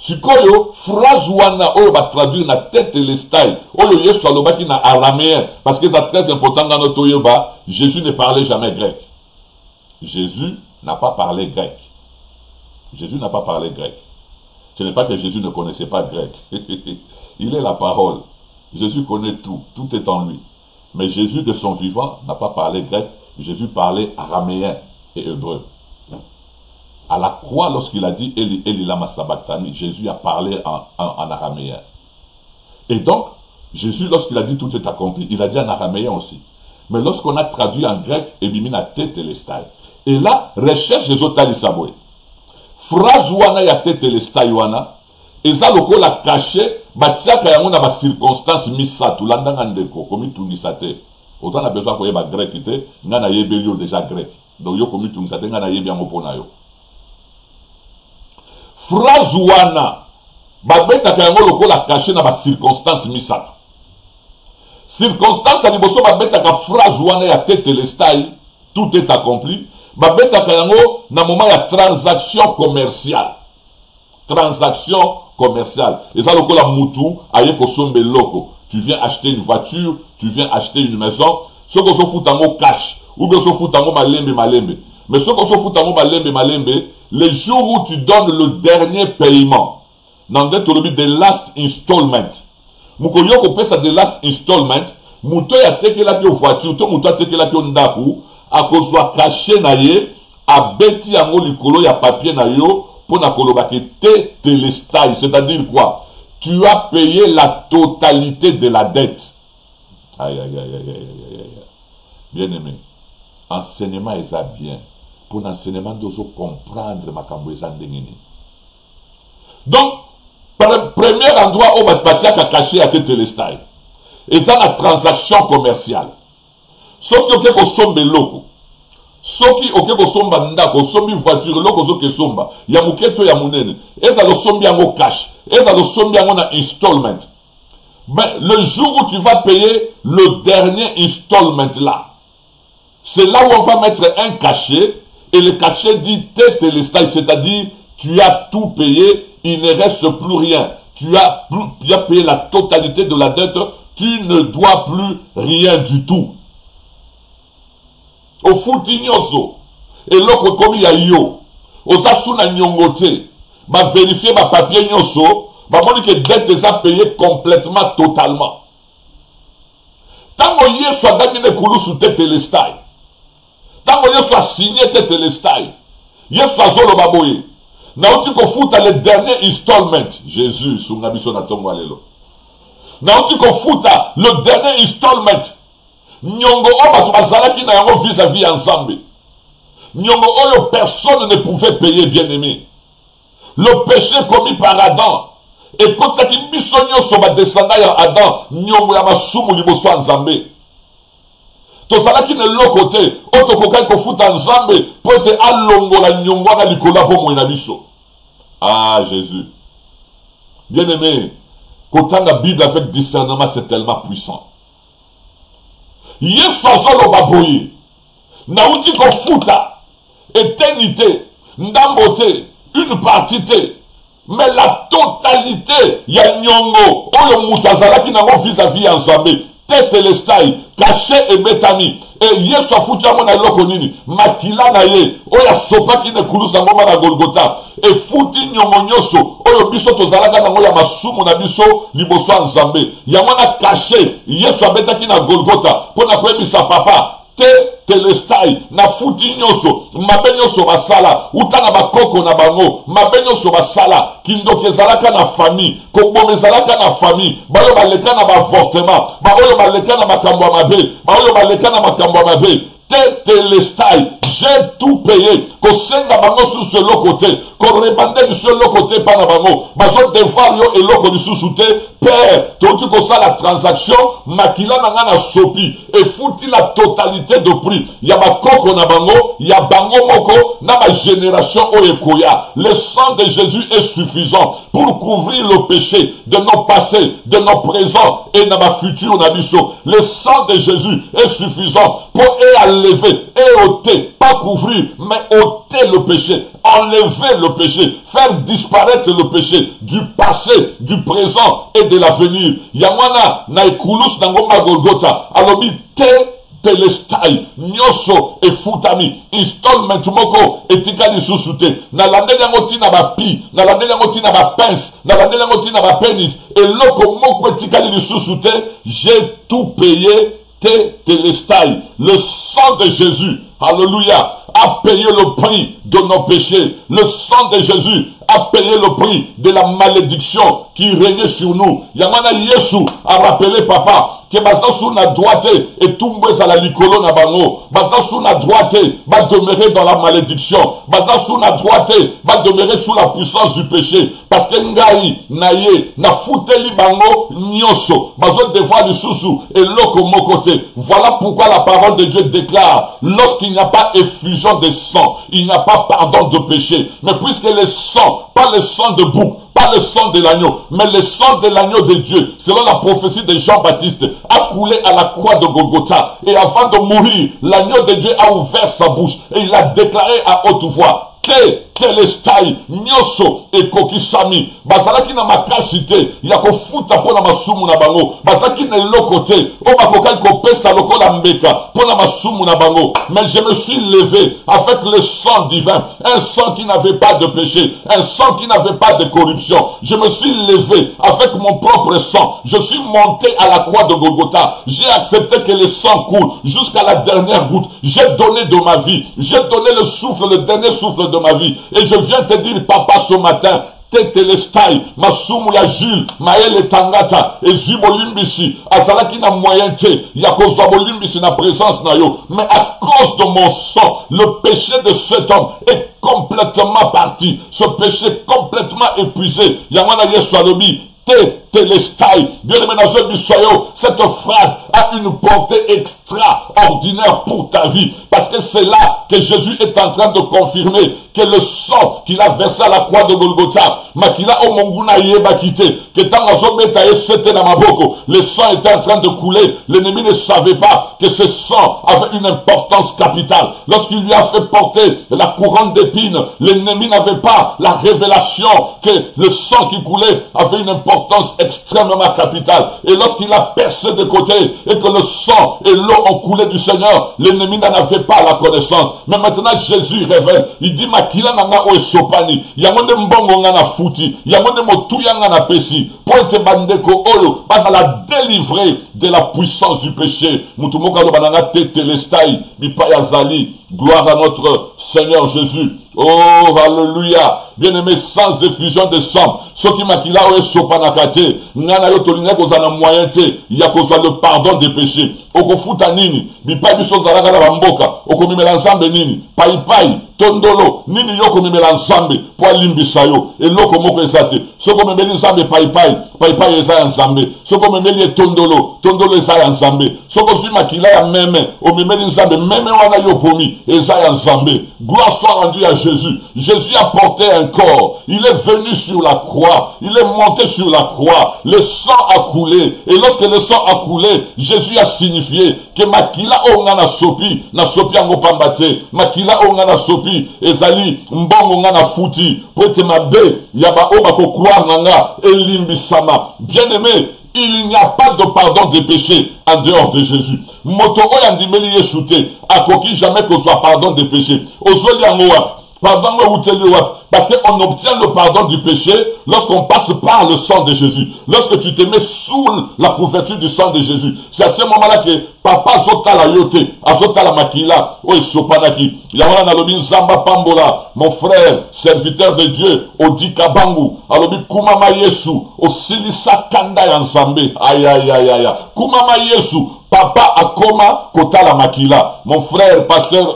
Sikoyo phrase wana oyo ba traduire na tête et l'estai oyo Yesu alobaki na araméen parce que c'est très important dans notre yoba. Jésus ne parlait jamais grec. Jésus n'a pas parlé grec. Jésus n'a pas parlé grec. Ce n'est pas que Jésus ne connaissait pas grec. Il est la parole. Jésus connaît tout. Tout est en lui. Mais Jésus, de son vivant, n'a pas parlé grec. Jésus parlait araméen et hébreu. À la croix, lorsqu'il a dit « Eli, Eli, lama sabachthani », Jésus a parlé en araméen. Et donc, Jésus, lorsqu'il a dit « Tout est accompli », il a dit en araméen aussi. Mais lorsqu'on a traduit en grec, Ebimina tête et l'estai. Et là, recherche les autres lisaboué. Phrase wana ya tête et l'estai wana. Et ça, le coup l'a caché. Batiaka yango na ba circonstance misatu landanga ndeko komi tungisate. Autant a besoin ko yeba grec ite, nga na yebelio déjà grec. Donc yo komi tungisate nga na yebi yango pona yo. Phrase wana babetaka yango le coup l'a caché na ba circonstance misatu. Circonstance à liboso babetaka phrase wana ya tête et l'estai, tout est accompli. Babetaka yango na moment ya transaction commerciale. Transaction commerciale. Et ça, le coup, la moutou, aye kosombe loko. Tu viens acheter une voiture, tu viens acheter une maison. Ce qu'on se fout en cash, ou bien se fout en malembe. Mais ce qu'on se fout en malembe, les jours où tu donnes le dernier paiement, dans the last installment. Mouko yoko pesa the last installment, mouto ya teke la ki voiture, to mouto ya teke la ki ndaku, a kozwa caché na ye, a beti yango likolo ya papier na yo, pour na kolobaki telestai, c'est-à-dire quoi? Tu as payé la totalité de la dette. Aïe, aïe, aïe, aïe, aïe, aïe. Bien aimé, enseignement est ça bien. Pour l'enseignement, nous devons comprendre ma cambouezandengini. Donc, premier endroit où Mathias a caché à telestai, et ça la transaction commerciale. Ce qui est au sombe loko. Soki oke kosomba ndako sombi voiture loko zo kesomba ya muketo ya munene eza lo sombi yango cash eza lo sombi yango na installment. Ben le jour où tu vas payer le dernier installment là, c'est là où on va mettre un cachet et le cachet dit tête et l'estai, c'est-à-dire tu as tout payé, il ne reste plus rien, tu as payé la totalité de la dette, tu ne dois plus rien du tout. Au fouti nyoso et loko komi ya yo oza suna nyongote ba vérifier ba papier nyoso ba moni que dette est payé complètement totalement. Tango yeso agami ne kulusu tete lestai, tango yeso a signé tete lestai, yeso azolo baboye na uti ko futa le dernier installment. Jésus sunga biso na tongo alelo na uti ko futa le dernier installment. Nyongo oba bazalaki na yango vis-à-vis ensemble. Nyongo oyo personne ne pouvait payer, bien aimé. Le péché commis par Adam. Et quand ça qui bisonyo soba descendant ya Adam, nyongo ya masumu liboso ensemble. To zalaki ne lokote, oto kokai ko futa ensemble, pour te alongo la nyongo na likola po mo na biso. Ah Jésus. Bien aimé, quand la Bible avec discernement, c'est tellement puissant. Yesu azolo baboye na uti ko futa éternité ndambote une partie mais la totalité ya nyongo oyo mutu azalaki nango vis-à-vis ensemble tête lestai caché et betami et Yesu afuti yango na eloko nini makila na ye oyo asopaki ne kulusa ngoma na Golgotha et futi nyongo nyonso oyo biso tozalaka nango ya masumu na biso liboso ya Nzambe yango na caché Yesu abetaki na Golgotha mpona koyebisa papa telestai na futi nyonso mabe nyonso basala uta na bakoko na bango mabe nyonso basala kindoki ezalaka na famille koboma ezalaka na famille baoyo baleka na baavortement baoyo baleka na makambo ya mabe baoyo baleka na makambo ya mabe telestai j'ai tout payé. Kosenga bango sous ce lot côté. Qu'on rebande du seul lot côté par la bango. Bazo devoir yo et l'autre du sous-souté. Père, tu que ça la transaction, makila nanga na sopi. Et fouti la totalité de prix. Yaba koko na bango, yabango moko, na ma génération oyekoya. Le sang de Jésus est suffisant pour couvrir le péché de nos passés, de nos présents et de ma future nabiso. Le sang de Jésus est suffisant pour enlever et ôter, pas couvrir, mais ôter le péché, enlever le péché, faire disparaître le péché du passé, du présent et de l'avenir. Yamwana na ikulus na ngoma Golgotha, alobi te telestai, nyoso e futami, installment moko etikali susute, na lande yango tina ba pi, na lande yango tina ba pince, na lande yango tina ba pénis, et loko moko etikali susute, j'ai tout payé, te telestai, le sang de Jésus, alléluia, a payé le prix de nos péchés. Le sang de Jésus a payé le prix de la malédiction qui régnait sur nous. Yamana Yesu a rappelé papa que Bazasu na droite et Tumbwe à la licolo na bango. Bazasu na droite va demeurer dans la malédiction. Bazasu na droite va demeurer sous la puissance du péché. Parce que Ngai naye na fouteli bango nyoso. Bazo devoir du sousou et loko mokote. Voilà pourquoi la parole de Dieu déclare, lorsqu'il n'y a pas effusion de sang, il n'y a pas pardon de péché. Mais puisque le sang, pas le sang de bouc, pas le sang de l'agneau, mais le sang de l'agneau de Dieu, selon la prophétie de Jean-Baptiste, a coulé à la croix de Golgotha. Et avant de mourir, l'agneau de Dieu a ouvert sa bouche et il a déclaré à haute voix, telestai nyoso ekokisami bazalaki na makasite ya kofuta pona masumu na bango bazalaki na lokote o bakokai kopesa lokola mbeka pona masumu na bango. Mais je me suis levé avec le sang divin, un sang qui n'avait pas de péché, un sang qui n'avait pas de corruption. Je me suis levé avec mon propre sang, je suis monté à la croix de Golgotha, j'ai accepté que le sang coule jusqu'à la dernière goutte. J'ai donné de ma vie, j'ai donné le souffle, le dernier souffle de ma vie. Et je viens te dire, papa, ce matin, Telestai, Masumu ya Jules, Maël Tangata, et Zibolimbisi, Azalaki na moyenté, Yakozwa Bolimbisi na présence na yo. Mais à cause de mon sang, le péché de cet homme est complètement parti. Ce péché complètement épuisé. Yamana Yesu alobi, Telestai, bien aimé dans ce bisoyo, cette phrase a une portée extraordinaire pour ta vie. Parce que c'est là que Jésus est en train de confirmer que le sang qu'il a versé à la croix de Golgotha, makila o monguna yeba kite, que tant azobeta esete na maboko, le sang était en train de couler. L'ennemi ne savait pas que ce sang avait une importance capitale. Lorsqu'il lui a fait porter la couronne d'épines, l'ennemi n'avait pas la révélation que le sang qui coulait avait une importance extrêmement capitale. Et lorsqu'il a percé de côté et que le sang et l'eau ont coulé du Seigneur, l'ennemi n'en avait pas la connaissance. Mais maintenant Jésus révèle, il dit makila nanga o esopani, yamonde mbongo ngana futi, yamonde motuya ngana pesi, pour te bandeko oyo, basa la délivrer de la puissance du péché. Mutumoka lo bananga te telestai, mipa yazali, gloire à notre Seigneur Jésus. Oh, alléluia. Bien-aimé, sans effusion de sang, ce qui m'a dit là, sopanakate, nana yo tolina kozana moyenté, ya kozwa le pardon des péchés. Oko futa nini, bipai biso zalaka na bamboka, oko mimela nzambe nini, pai tondolo, nini yoko mimela nzambe, po alimbisa yo, eloko moko ezate. Soko memeli nzambe pai eza ya nzambe. Soko memeli tondolo eza ya nzambe. Soko zwi makila ya meme, o memeli nzambe, meme wana yo pomi, eza ya nzambe. Gloire soit rendue à Jésus. Jésus a porté un corps. Il est venu sur la croix. Il est monté sur la croix. Le sang a coulé. Et lorsque le sang a coulé, Jésus a signifié que makila ongana sopi, na sopi ango pambate. Makila ongana sopi, ezali mbongo ngana futi. Poete mabe, yaba oba ko croire nanga, elimbi sama. Bien aimé, il n'y a pas de pardon des péchés en dehors de Jésus. Moto oyandimeli yesute, akoki jamais que soit pardon des péchés. Ozoli angoa. Pardon, parce qu'on obtient le pardon du péché lorsqu'on passe par le sang de Jésus. Lorsque tu te mets sous la couverture du sang de Jésus. C'est à ce moment-là que papa zota la yote, azota la makila, oui, sopanaki. Yamana nalobi zamba pambola, mon frère, serviteur de Dieu, odi kabangu, alobi kumama Yesu, osilisa kanda ya nzambe. Aïe. Kumama Yesu, Papa akoma kotala makila. Mon frère, pasteur,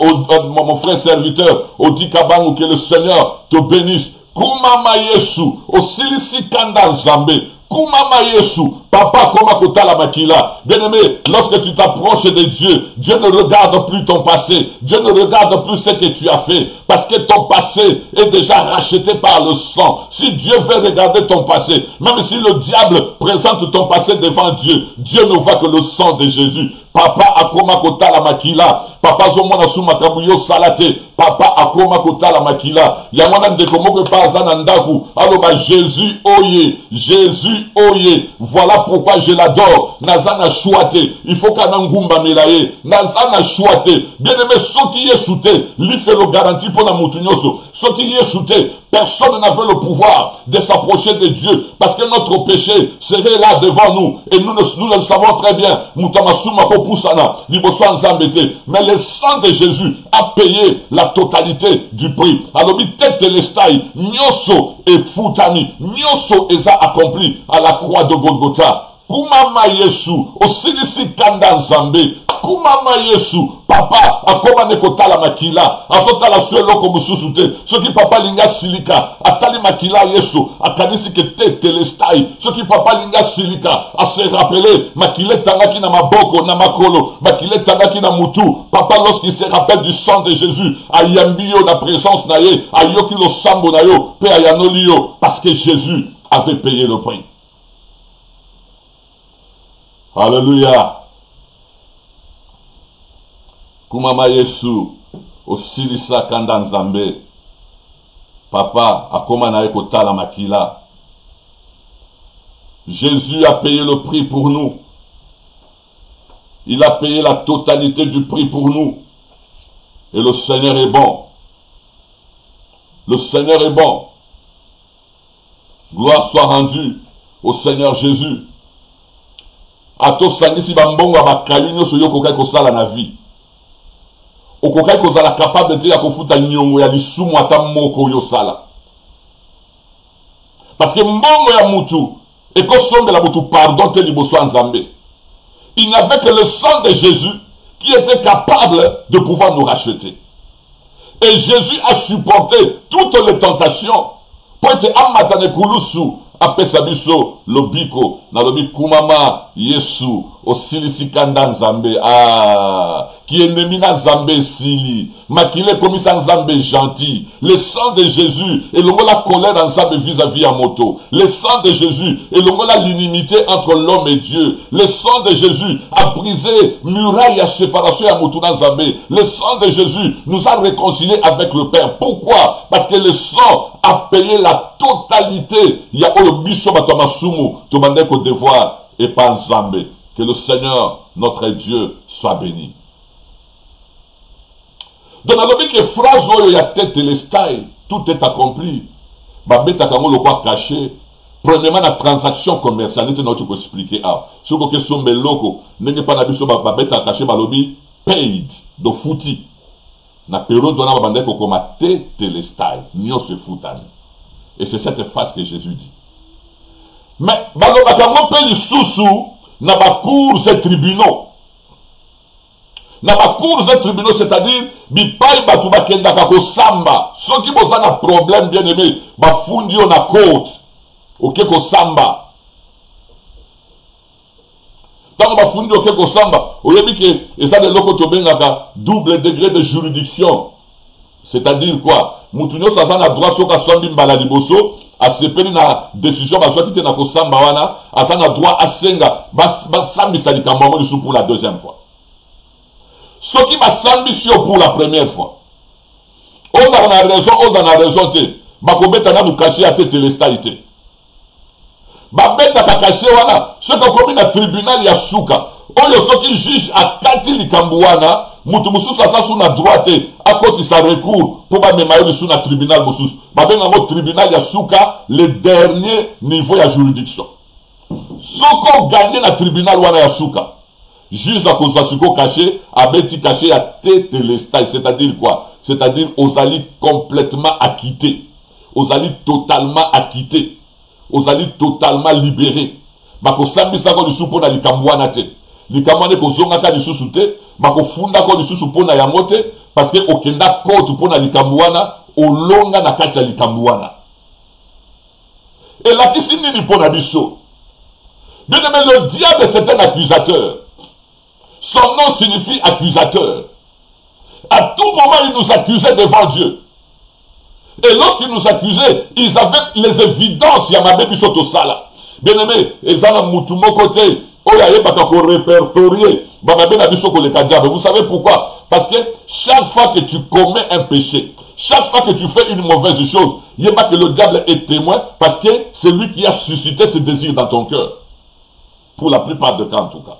mon frère serviteur, Odi Kabangu, que le Seigneur te bénisse. Kumama Yesu, osilisi kanda Nzambe. Kumama Yesu, papa koma kotala makila. Bien-aimé, lorsque tu t'approches de Dieu, Dieu ne regarde plus ton passé. Dieu ne regarde plus ce que tu as fait. Parce que ton passé est déjà racheté par le sang. Si Dieu veut regarder ton passé, même si le diable présente ton passé devant Dieu, Dieu ne voit que le sang de Jésus. Papa akoma kotala makila. Papa zomona suma kabuyo salate. Papa akoma kotala makila. Yamana ndeko moko paza nandaku. Aloba Jésus oye. Jésus oye. Voilà pourquoi je l'adore. Nazana chouate. Il faut qu'un ngumba melaye. Nazana chouate. Bien aimé, ce qui est souté, lui fait le garantie pour la moutunyoso. Ce qui est souté, personne n'avait le pouvoir de s'approcher de Dieu. Parce que notre péché serait là devant nous. Et nous le savons très bien. Mutamasuma kopusana. Liboso nzambete. Mais le sang de Jésus a payé la totalité du prix. Alors, tete lestai. Nyoso et futani. Nyoso eza accompli à la croix de Golgotha. Kumama Yesu, osilisi kanda Nzambe. Kumama Yesu, papa, akoma nekotala makila. Azotala suelo komususu te. Soki papa linga silika, atali makila Yesu, akanisi ke te telestai. Soki papa linga silika, a se rappeler, makile tangaki na maboko, na makolo, makile tangaki na mutu. Papa, lorsqu'il se rappelle du sang de Jésus, ayambiyo na présence na ye, ayoki lo sambo na yo, pe ayanoli yo, parce que Jésus avait payé le prix. Alléluia. Kumama Yesu, osilisa kanda Nzambe. Papa, akoma na ekotala makila. Jésus a payé le prix pour nous. Il a payé la totalité du prix pour nous. Et le Seigneur est bon. Le Seigneur est bon. Gloire soit rendue au Seigneur Jésus. Ato sangisi bambongo bakali nyoso yokokai kosala na vie. Okokai kozala capable de ya kofuta nyongo ya lisumu ata moko yosala. Parce que mbongo ya mutu ekosombe la mutu pardon te liboso Nzambe. Il n'y avait que le sang de Jésus qui était capable de pouvoir nous racheter. Et Jésus a supporté toutes les tentations pour être amatane kulusu. Apesa biso lobiko na lobi kumama Yesu osilisi kanda Nzambe qui ennemi na Nzambe sili makile komisa Nzambe gentil. Le sang de Jésus et le mot la colère dans Nzambe vis-à-vis à moto. Le sang de Jésus et le mot la l'inimité entre l'homme et Dieu. Le sang de Jésus a brisé muraille à séparation à moto dans Nzambe. Le sang de Jésus nous a réconciliés avec le Père. Pourquoi? Parce que le sang a payé la totalité. Il y a le biso batamasumu tomandeko devoir et pas Nzambe. Que le Seigneur notre Dieu soit béni. Donc dans le que phrase où il y a tête et les styles, tout est accompli. Babeta kamo le quoi caché. Premièrement la transaction commerciale, nous tu peux expliquer ce que sont mes locaux, n'est pas la biso babeta caché balobi paid de fouti. Na période donna babandeko comme tête et les styles, nyo se foutani. Et c'est cette phrase que Jésus dit. Mais balobaka pe lisusu na ba cours et tribunaux. Na ba cours et tribunaux, c'est-à-dire bipai batu bakenda kako samba. Ceux qui bosa na problème bien aimé, ba fundi on a côte. OK ko samba. Tant ba fundi OK ko samba, oyebi que eza de loko to bengaka double degré de juridiction. C'est-à-dire quoi? Mutunyo sa na droit soka sombi mbala liboso. A sepeli na décision baswa kite na kosamba wana asa na droit asenga basambi sa likambo lisu pour la deuxième fois. Ce qui basambi sio pour la première fois. Oza na raison te. Bakobeta na mukashi ya tete lestaite. Babeta kakashi wana ce que komi na tribunal ya suka. Oyo soki juge akati likambo wana mutu mususu asa na droite akoti sa recours pour ba memayo sur na tribunal mususu babenga mo tribunal ya suka le dernier niveau ya juridiction. Soko gagné na tribunal wana ya suka juge akozwa siko caché abeti caché ya tete lestai, c'est-à-dire quoi? C'est-à-dire ozali complètement acquitté, ozali totalement acquitté, ozali totalement libéré. Bakosambisa ko lisupo na likambo wana te. likambo ko zonga ka lisusu te bako funda ko lisusu pona yango te parce que okenda kote pona likambo wana olonga na kati ya likambo wana elakisi nini pona biso. Bien aimé, le diable c'est un accusateur. Son nom signifie accusateur. À tout moment il nous accusait devant Dieu. Et lorsqu'ils nous accusaient, ils avaient les évidences. Yamabe bisoto sala. Bien aimé, ils ont un moutumo côté. Vous savez pourquoi? Parce que chaque fois que tu commets un péché, chaque fois que tu fais une mauvaise chose, il n'y a pas que le diable est témoin, parce que c'est lui qui a suscité ce désir dans ton cœur. Pour la plupart des cas en tout cas.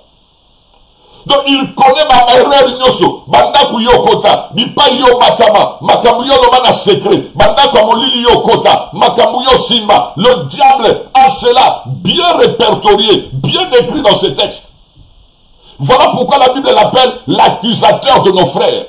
Donc il connaît ma erreur nyoso, bandaku yo kota, mipa yo matama, makamu yo lomana secret, bandaku amolili yo kota, makamu yo simba. Le diable a cela bien répertorié, bien écrit dans ce texte. Voilà pourquoi la Bible l'appelle l'accusateur de nos frères.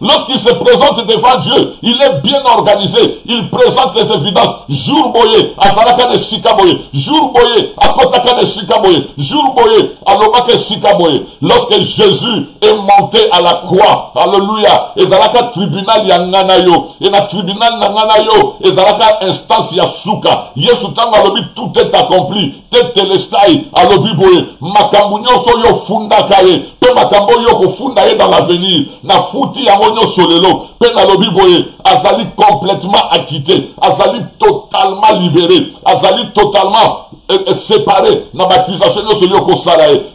Lorsqu'il se présente devant Dieu, il est bien organisé. Il présente les évidences. Jour boye, à Salaka de Sikaboye. Jour boye, à Kotaka de Sikaboye. Jour boye, à Lomaka de Sikaboye. Lorsque Jésus est monté à la croix, alléluia, et Zalaka tribunal yanganayo, et na tribunal nanganayo, et Zalaka instance yasuka. Yesu tanga lobi, tout est accompli. Tete lestai, alobi boye. Makambunyo so yo funda kaye. Pe makambo yo ko funda ye dans l'avenir. Na fouti yango solelo, penalobi boye, azali complètement acquitté, azali totalement libéré, azali totalement séparé.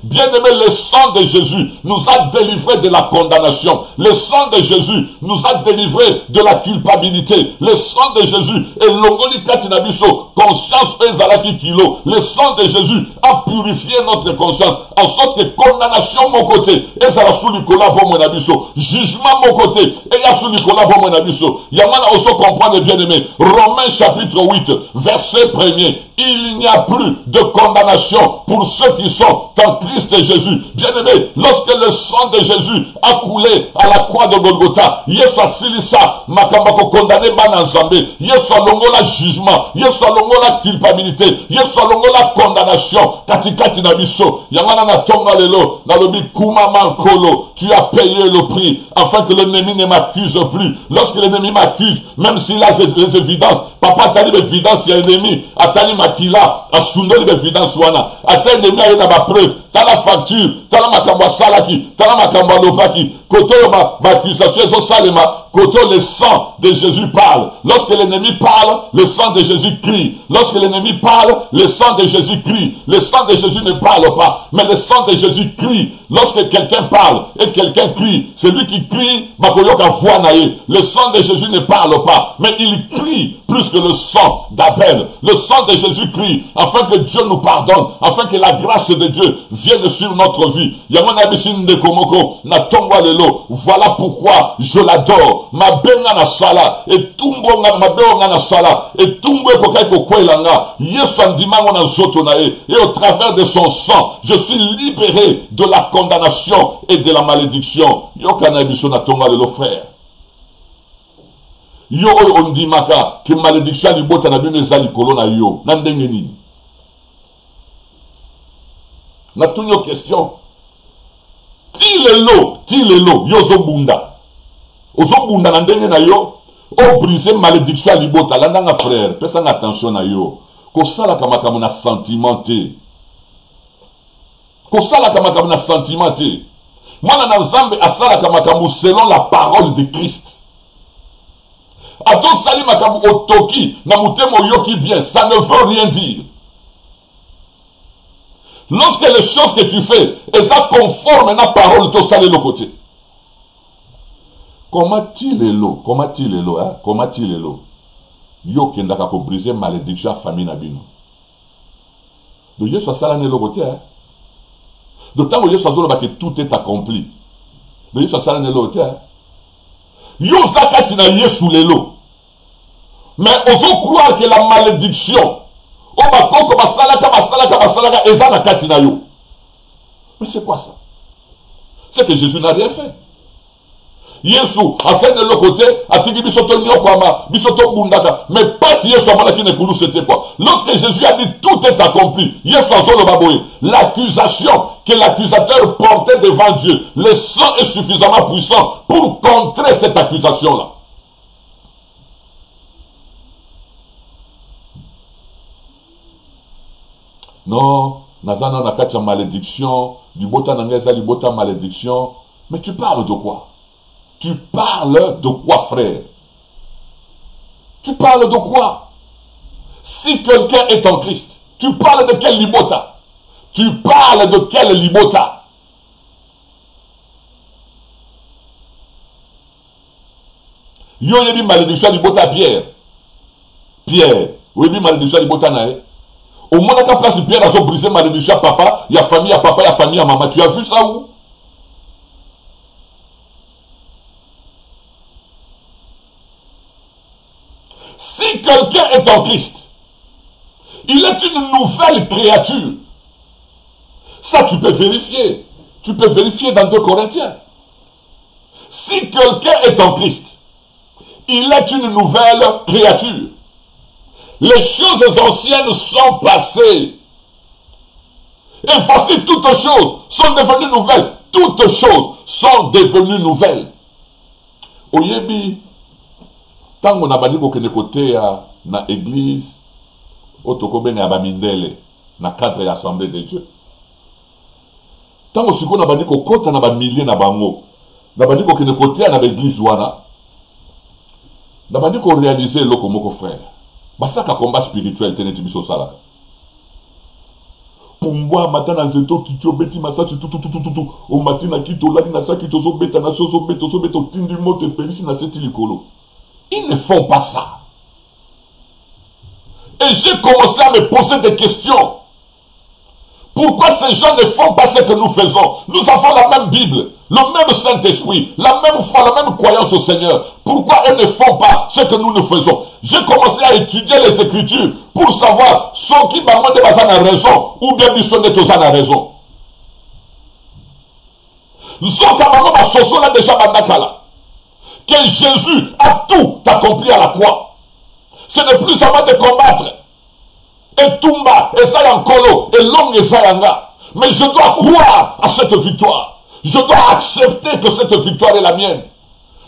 Bien aimé, le sang de Jésus nous a délivrés de la condamnation. Le sang de Jésus nous a délivrés de la culpabilité. Le sang de Jésus est l'ongoli katinabiso, conscience ezalaki kilo. Le sang de Jésus a purifié notre conscience, en sorte que condamnation mon côté, ezala sous Nicolas pour mon abiso, jugement mon côté, et ya sous Nicolas pour mon abiso. Yamana aussi comprendre bien aimé. Romains chapitre 8, verset 1er. Il n'y a plus de condamnation pour ceux qui sont en Christ Jésus. Bien aimé, lorsque le sang de Jésus a coulé à la croix de Golgotha, Yesu asilisa makambako condamné bana nzambe, Yesu alongola jugement, Yesu alongola culpabilité, Yesu alongola condamnation katikati na biso. Yangana na tonga lelo na lobi kuma mankolo, tu as payé le prix afin que l'ennemi ne m'accuse plus. Lorsque l'ennemi m'accuse, même s'il a les évidences, papa t'a dit l'évidence, il y a l'ennemi, atali makila, asundoli l'évidence wana, atali l'ennemi a une preuve, t'as la facture, t'as la makamba salaki, t'as la makamba lopaki, koto ma accusation, so salema, koto le sang de Jésus parle. Lorsque l'ennemi parle, le sang de Jésus crie. Lorsque l'ennemi parle, le sang de Jésus crie. Le sang de Jésus ne parle pas, mais le sang de Jésus crie. Lorsque quelqu'un parle et quelqu'un crie, celui qui crie, bakoyoka voix nae. Le sang de Jésus ne parle pas, mais il crie plus que le sang d'Abel. Le sang de Jésus crie afin que Dieu nous pardonne, afin que la grâce de Dieu vienne sur notre vie. Voilà pourquoi je l'adore. Ma benga na sala et tumbo ma benga na sala et tumbo kokai kokwelanga. Yesu andimango na zoto nae, et au travers de son sang, je suis libéré de la condamnation et de la malédiction. Yo kanabiso na tonga lelo frère. Yo oyo ondimaka que malédiction libota na bino ezali kolona yo na ndenge nini. Na tunyo question. Ti lelo yo zo bunda. Ozo bunda na ndenge na yo o briser malédiction libota landanga frère, pesa attention na yo. Ko sala kama kama na sentimenté. Ko sala kama kama na sentimenté. Mwana na Nzambe asala kama kama selon la parole de Christ. Ato sali makamu otoki na mutemo yoki bien, ça ne veut rien dire. Lorsque les choses que tu fais, elles sont conformes à la parole de ton le côté. Comment il est l'eau? Comment il est l'eau? Hein? Comment il est l'eau? Yo kendaka ko briser malédiction à famille nabino. Donc Yesu asala ne côté. D'autant que Yesu asala que tout est accompli. Donc Yesu asala ne côté. Yo zakati na Yesu lelo. Mais osons croire que la malédiction mais c'est quoi ça? C'est que Jésus n'a rien fait. Yesu enseigne de l'autre côté, atiki bisoto nyokwama, bisoto bundaka. Mais pas si Yesu amana qui ne koulou c'était quoi. Lorsque Jésus a dit tout est accompli, Yesu azolo baboye. L'accusation que l'accusateur portait devant Dieu, le sang est suffisamment puissant pour contrer cette accusation-là. Non, Nazana n'a pas de malédiction, du bota n'angeza, du bota malédiction. Mais tu parles de quoi? Tu parles de quoi, frère? Tu parles de quoi? Si quelqu'un est en Christ, tu parles de quel libota? Tu parles de quel libota? Yo yebi malédiction du bota Pierre. Pierre, oui yebi malédiction du bota nae. Au moins, à ta place, Pierre a brisé malédiction à papa, il y a famille à papa, il y a famille à maman. Tu as vu ça où? Si quelqu'un est en Christ, il est une nouvelle créature. Ça, tu peux vérifier. Tu peux vérifier dans 2 Corinthiens. Si quelqu'un est en Christ, il est une nouvelle créature. Les choses anciennes sont passées. Et voici toutes choses sont devenues nouvelles. Toutes choses sont devenues nouvelles. Oyebi, tant qu'on a bandi kokene côté na église, otokobene abamindele, na cadre assemblée de Dieu. Tant qu'on siko na bandi kokota na bamilie na bango, na bandi kokene côté na église wana, na bandi ko réaliser loko moko frère. Basaka combat spirituel teneti biso sala. Pumbwa matana zeto kitio beti masasi tout o matina kito lali na sa kito zo beta na so beto tindi moto pelisi na seti likolo. Ils ne font pas ça. Et j'ai commencé à me poser des questions. Pourquoi ces gens ne font pas ce que nous faisons? Nous avons la même Bible, le même Saint-Esprit, la même foi, la même croyance au Seigneur. Pourquoi eux ne font pas ce que nous faisons? J'ai commencé à étudier les Écritures pour savoir ceux qui m'ont demandé à raison ou bien ils sont à raison. Que Jésus a tout accompli à la croix. Ce n'est plus seulement de combattre. Et Tumba, et Sayankolo, et Long et Sayanga. Mais je dois croire à cette victoire. Je dois accepter que cette victoire est la mienne.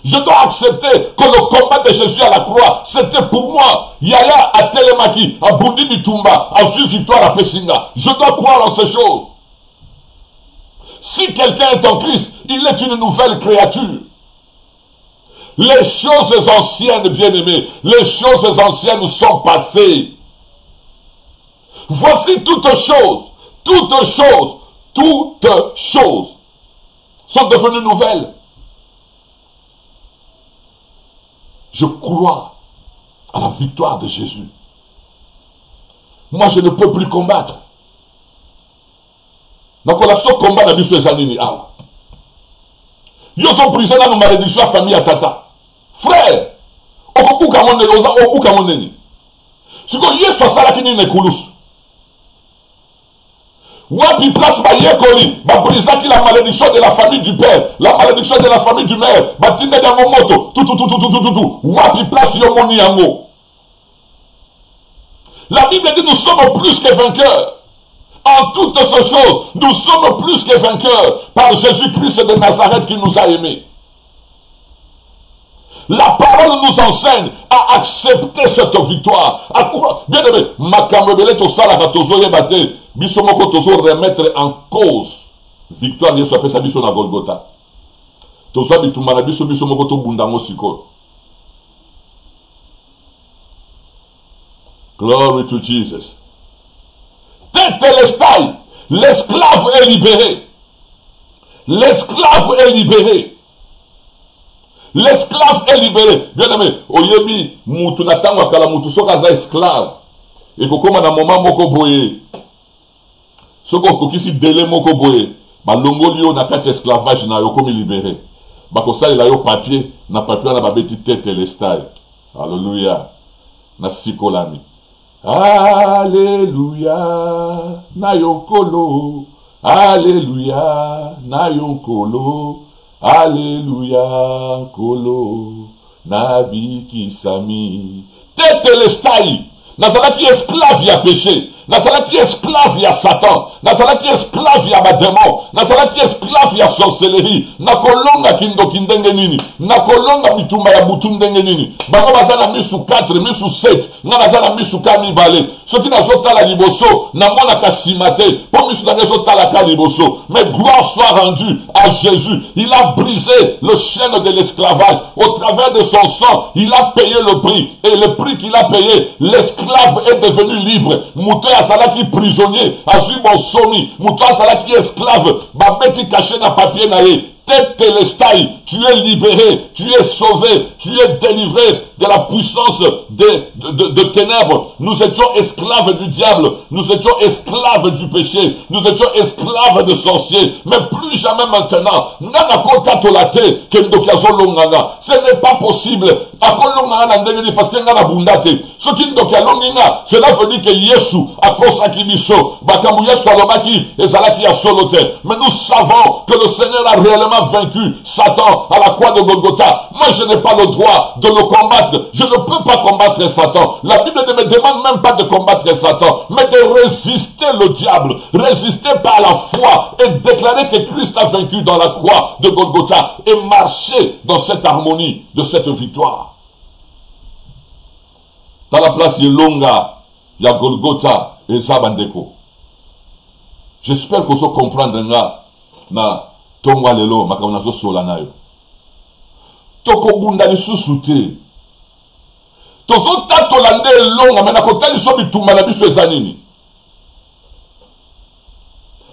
Je dois accepter que le combat de Jésus à la croix, c'était pour moi. Yaya à Telemaki, à Bundi Bitumba, à Vu victoire à Pessinga. Je dois croire en ces choses. Si quelqu'un est en Christ, il est une nouvelle créature. Les choses anciennes, bien-aimés, les choses anciennes sont passées. Voici toutes choses sont devenues nouvelles. Je crois à la victoire de Jésus. Moi, je ne peux plus combattre. Donc, on a ce combat dans les années. Ils sont prisonniers dans nos malédictions à famille à tata. Frère, on peut pas monter aux gens, on peut pas monter. Si on y est sur ça, qui n'est coulous. Wapi place ba yekoli, ba brisa qui la malédiction de la famille du père, la malédiction de la famille du mère, ba tinde dans moto, tout. Wapi place yomoni yango. La Bible dit nous sommes plus que vainqueurs. En toutes ces choses, nous sommes plus que vainqueurs par Jésus-Christ de Nazareth qui nous a aimés. La parole nous enseigne à accepter cette victoire. À quoi? Bien aimé, makamebele to sala ka tozo yebate, biso moko tozo remettre en cause victoire Yesu apesa biso na Golgotha. Tozo bitumba na biso moko to bundango siko. Glory to Jesus. Tétélestai, l'esclave est libéré. L'esclave est libéré. L'esclave est libéré. Bien aimé, oyebi, mutu natangwa kala mutu soka za esclave. Et kokoma na moment moko boye. Soko kokisi délai moko boye. Ba longoli yo na kati esclavage na yo komi libéré. Ba kosali la yo papier, na papier na babeti tétélestai. Alléluia. Na sikolami. Alléluia. Na yonkolo. Alléluia. Na yonkolo. Alléluia, Kolo, Nabi Kisami. Tetelestai. Nazalaki esclave ya péché. Nazalaki esclave ya Satan. Nazalaki esclave ya badémon. Nazalaki esclave ya sorcellerie. Nakolonga kindo kindenge nini. Nakolonga bitumba ya butundenge nini. Bango bazana misu 4, misu 7. Nga nazana misu kami balé. Ce qui nazo tala liboso. Namona kasimate. Pour misu nazo tala ka liboso. Mais gloire soit rendue à Jésus. Il a brisé le chaîne de l'esclavage. Au travers de son sang, il a payé le prix. Et le prix qu'il a payé, l'esclavage est devenu libre. Mouto azalaki prisonnier, azui bonsomi. Mouto azalaki esclave, babeti caché na papier naé. Tetelestai, tu es libéré, tu es sauvé, tu es délivré de la puissance de ténèbres. Nous étions esclaves du diable, nous étions esclaves du péché, nous étions esclaves de sorciers, mais plus jamais maintenant. Ce n'est pas possible. Parce que cela veut dire que Yesu a consacré Biso, mais nous savons que le Seigneur a réellement vaincu Satan à la croix de Golgotha. Moi, je n'ai pas le droit de le combattre. Je ne peux pas combattre Satan. La Bible ne me demande même pas de combattre Satan, mais de résister le diable, résister par la foi et déclarer que Christ a vaincu dans la croix de Golgotha et marcher dans cette harmonie de cette victoire. Dans la place Yelonga, il y a Golgotha et Zabandeko. J'espère que vous comprenez na tongwa lelo makambo nazo sola nayo toko bunda lisusu te tozo tatola nde elonga me nakotali so bitumba na biso eza nini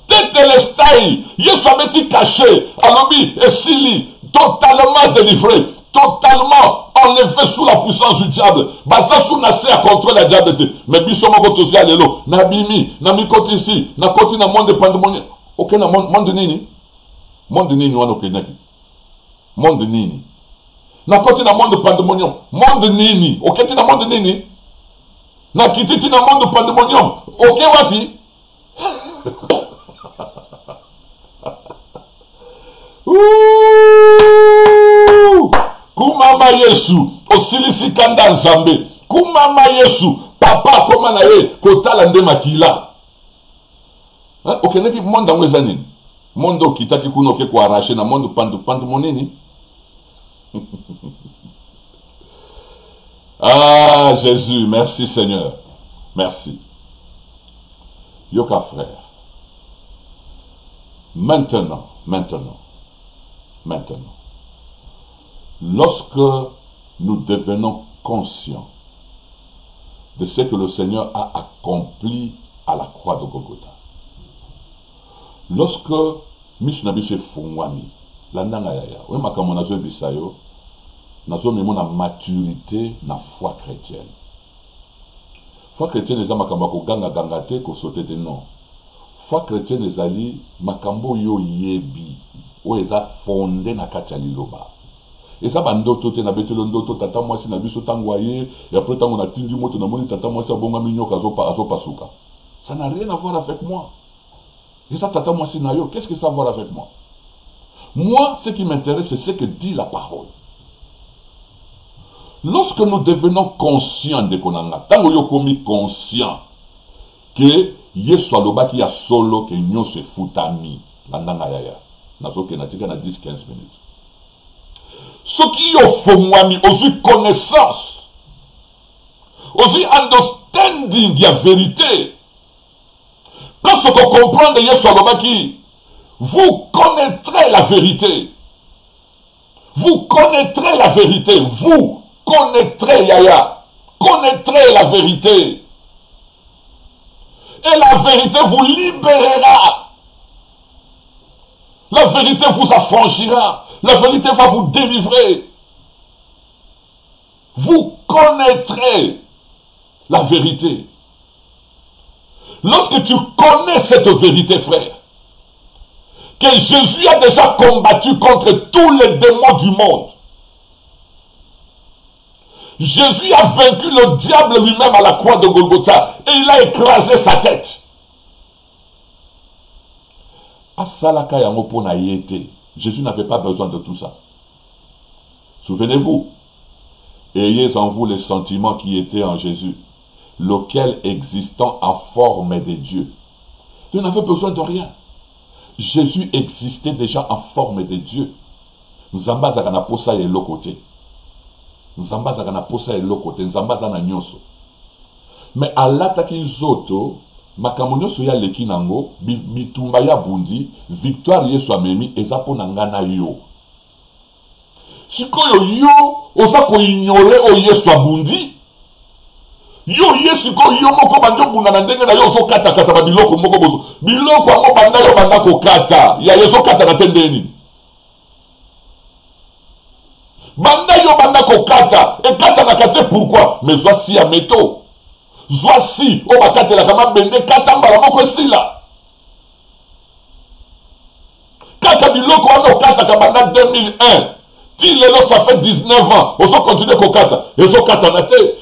tetelestai Yesu abeti caché alobi esili totalement délivré, totalement enlevé sous la puissance du diable. Baza sous nase à contrôler la diable. Mais biso moko tozi alelo na bimi na mikoti ici na koti na monde pandemoniaque. Ok na monde nini? Monde nini wana okenaki? Monde nini? Na koti na monde pandemonium. Monde nini? Oketi na monde nini? Na kititi na monde pandemonium. Ok wapi? Kumama Yesu osilisi kanda nzambe. Kumama Yesu papa koma na ye kotala nde makila. Okenaki monde ngweza nini? Monde okitaki kuno ke kwa arracher na monde pandu monini. Ah Jésus, merci Seigneur. Merci. Yoka frère. Maintenant, lorsque nous devenons conscients de ce que le Seigneur a accompli à la croix de Golgotha, lorsque Mishnabishe Fungwami, landanga yaya, oui makambo nazo bisayo, nazo memo na maturité na foi chrétienne. Foi chrétienne eza makambo ko ganga te ko sauter de non. Foi chrétienne ezali makambo yo yebi, o eza fondé na kati ya liloba. Eza bandoto te na betelo ndoto tata mwasi na biso tango aye, et après tango na tindi moto na moni tata mwasi abonga minyoka azo pasuka. Ça n'a rien à voir avec moi. Et ça, tata moi sinayo, qu'est-ce que ça a à voir avec moi? Moi, ce qui m'intéresse, c'est ce que dit la parole. Lorsque nous devenons conscients de Konanga, tant que nous sommes conscients que Yesu aloba qui a solo que nous se foutami, landanga yaya, nazo ke natika na 10-15 minutes. Ce qui est fomwami, aussi connaissance, aussi understanding, il y a vérité. Parce que comprendre Yesu alobaki, vous connaîtrez la vérité. Vous connaîtrez la vérité. Vous connaîtrez Yaya. Connaîtrez la vérité. Et la vérité vous libérera. La vérité vous affranchira. La vérité va vous délivrer. Vous connaîtrez la vérité. Lorsque tu connais cette vérité, frère, que Jésus a déjà combattu contre tous les démons du monde. Jésus a vaincu le diable lui-même à la croix de Golgotha et il a écrasé sa tête. Asalaka yango pona yete. Jésus n'avait pas besoin de tout ça. Souvenez-vous, ayez en vous les sentiments qui étaient en Jésus, lequel existant en forme de Dieu. Il n'avait besoin de rien. Jésus existait déjà en forme de Dieu. Nous ambazaka na posa et l'autre côté. Nous ambazaka na posa et l'autre côté. Nous ambazaka na nyonso. Mais à l'attaque zoto, makambo nyonso ya leki nango, bitumba ya bundi, victoire yesu amemi, ezapo nangana yo. Sikoyo yo, ozako ignore o yesu abundi, yo yesu ko yo moko banjo bunda na ndenge na yo zo kata kata ba biloko moko bozo. Biloko ango banda yo banda ko kata, ya yeso kata na tendeni. Banda yo banda ko kata, et kata na kate pourquoi? Mais voici à métaux. Voici, o bakate la kama bende kata mbala moko sila. Kata biloko ango kata kabanda 2001. Ça fait 19 ans, on continue Kokata. Et on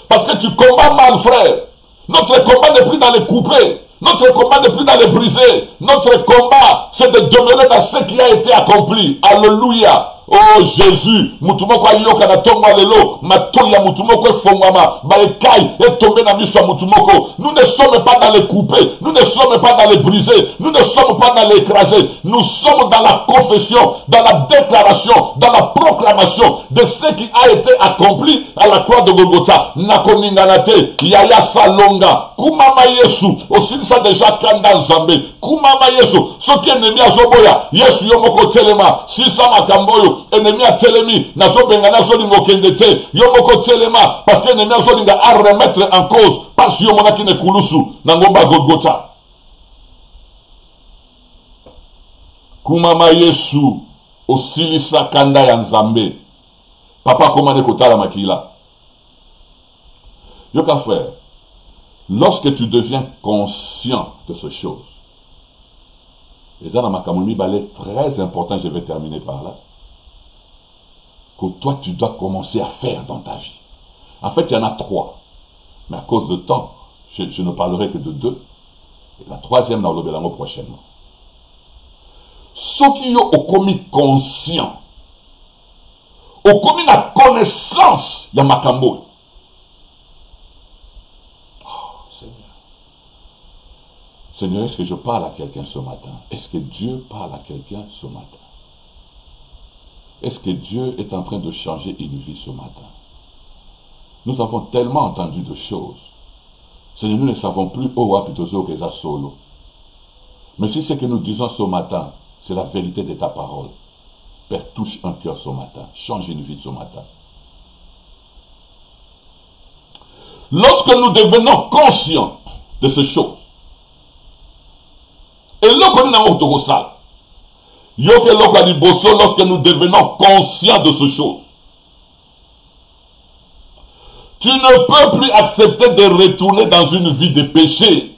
parce que tu combats mal, frère. Notre combat n'est plus dans les couper. Notre combat n'est plus dans les briser. Notre combat, c'est de demeurer dans ce qui a été accompli. Alléluia. Oh Jésus, mutumoko ayoka na tonga lelo, matoya mutumoko fongwama, balekai est tombé dans miso mutumoko. Nous ne sommes pas dans les couper, nous ne sommes pas dans les briser, nous ne sommes pas dans les écraser. Nous sommes dans la confession, dans la déclaration, dans la proclamation de ce qui a été accompli à la croix de Golgotha. Nakoninganate, yaya salonga, kumama Yesu, aussi ça déjà kanda Zambé, kumama Yesu, ce qui est ennemi à Zoboya, Yesu yomoko telema, si ça makamboyo. Ennemi a telemi, nazo benga nazo lingo kendete, yomoko telema, parce que ennemi nazo linga à remettre en cause, parce que yomona ki ne kulusu, nangomba Golgotha. Kumama Yesu, osilisa kanda ya Nzambe, papa komane kotala makila. Yoka frère, lorsque tu deviens conscient de ces choses, et dans la makamoni balé très important, je vais terminer par là, que toi tu dois commencer à faire dans ta vie. En fait, il y en a 3. Mais à cause de temps, je ne parlerai que de 2. Et la 3e, dans le belango prochainement. Ceux qui ont commis conscient, ont commis la connaissance, il y a Makambo. Oh, Seigneur. Seigneur, est-ce que je parle à quelqu'un ce matin? Est-ce que Dieu parle à quelqu'un ce matin? Est-ce que Dieu est en train de changer une vie ce matin? Nous avons tellement entendu de choses. Seigneur, nous ne savons plus où apitozo que ça solo. Mais si ce que nous disons ce matin, c'est la vérité de ta parole, Père, touche un cœur ce matin, change une vie ce matin. Lorsque nous devenons conscients de ces choses, et là, nous avons lorsque nous devenons conscients de ces choses, tu ne peux plus accepter de retourner dans une vie de péché.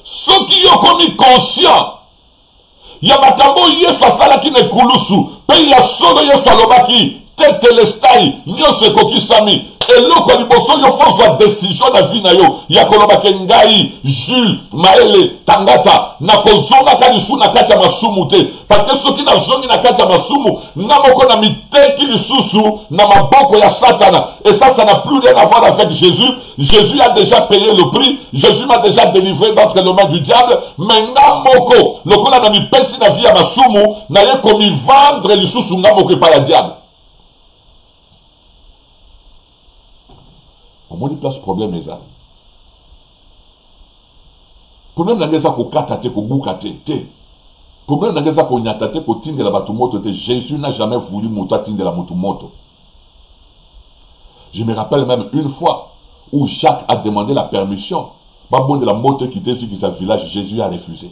Ceux qui ont commis conscients, il y a makambo yesu asalaki ne kulusu, pe ya solo yesu alobaki, tetelestai, nyonso ekokisami. Eloko liboso yo force décision na vie na yo ya kolobaka ngai Jules Maele Tangata na kozonga kalisu na kati ya masumu te, parce que ceux qui na zongi na kati ya masumu na moko na miteki lisusu na maboko ya Satana, et ça n'a plus rien à voir avec Jésus. Jésus a déjà payé le prix, Jésus m'a déjà délivré d'entre les mains du diable, mais nga moko lokola na mipesi na vie ya masumu na ye komi vendre lisusu nga moko pa ya diable. Comment il place problème les âmes? Problème n'a pas ko katate ko bukate te. Problème n'a pas ko nyatate ko tinde la batumoto te. Jésus n'a jamais voulu monter tinde la motumoto. Je me rappelle même une fois où Jacques a demandé la permission. Babon de la moto qui était sur sa village, Jésus a refusé.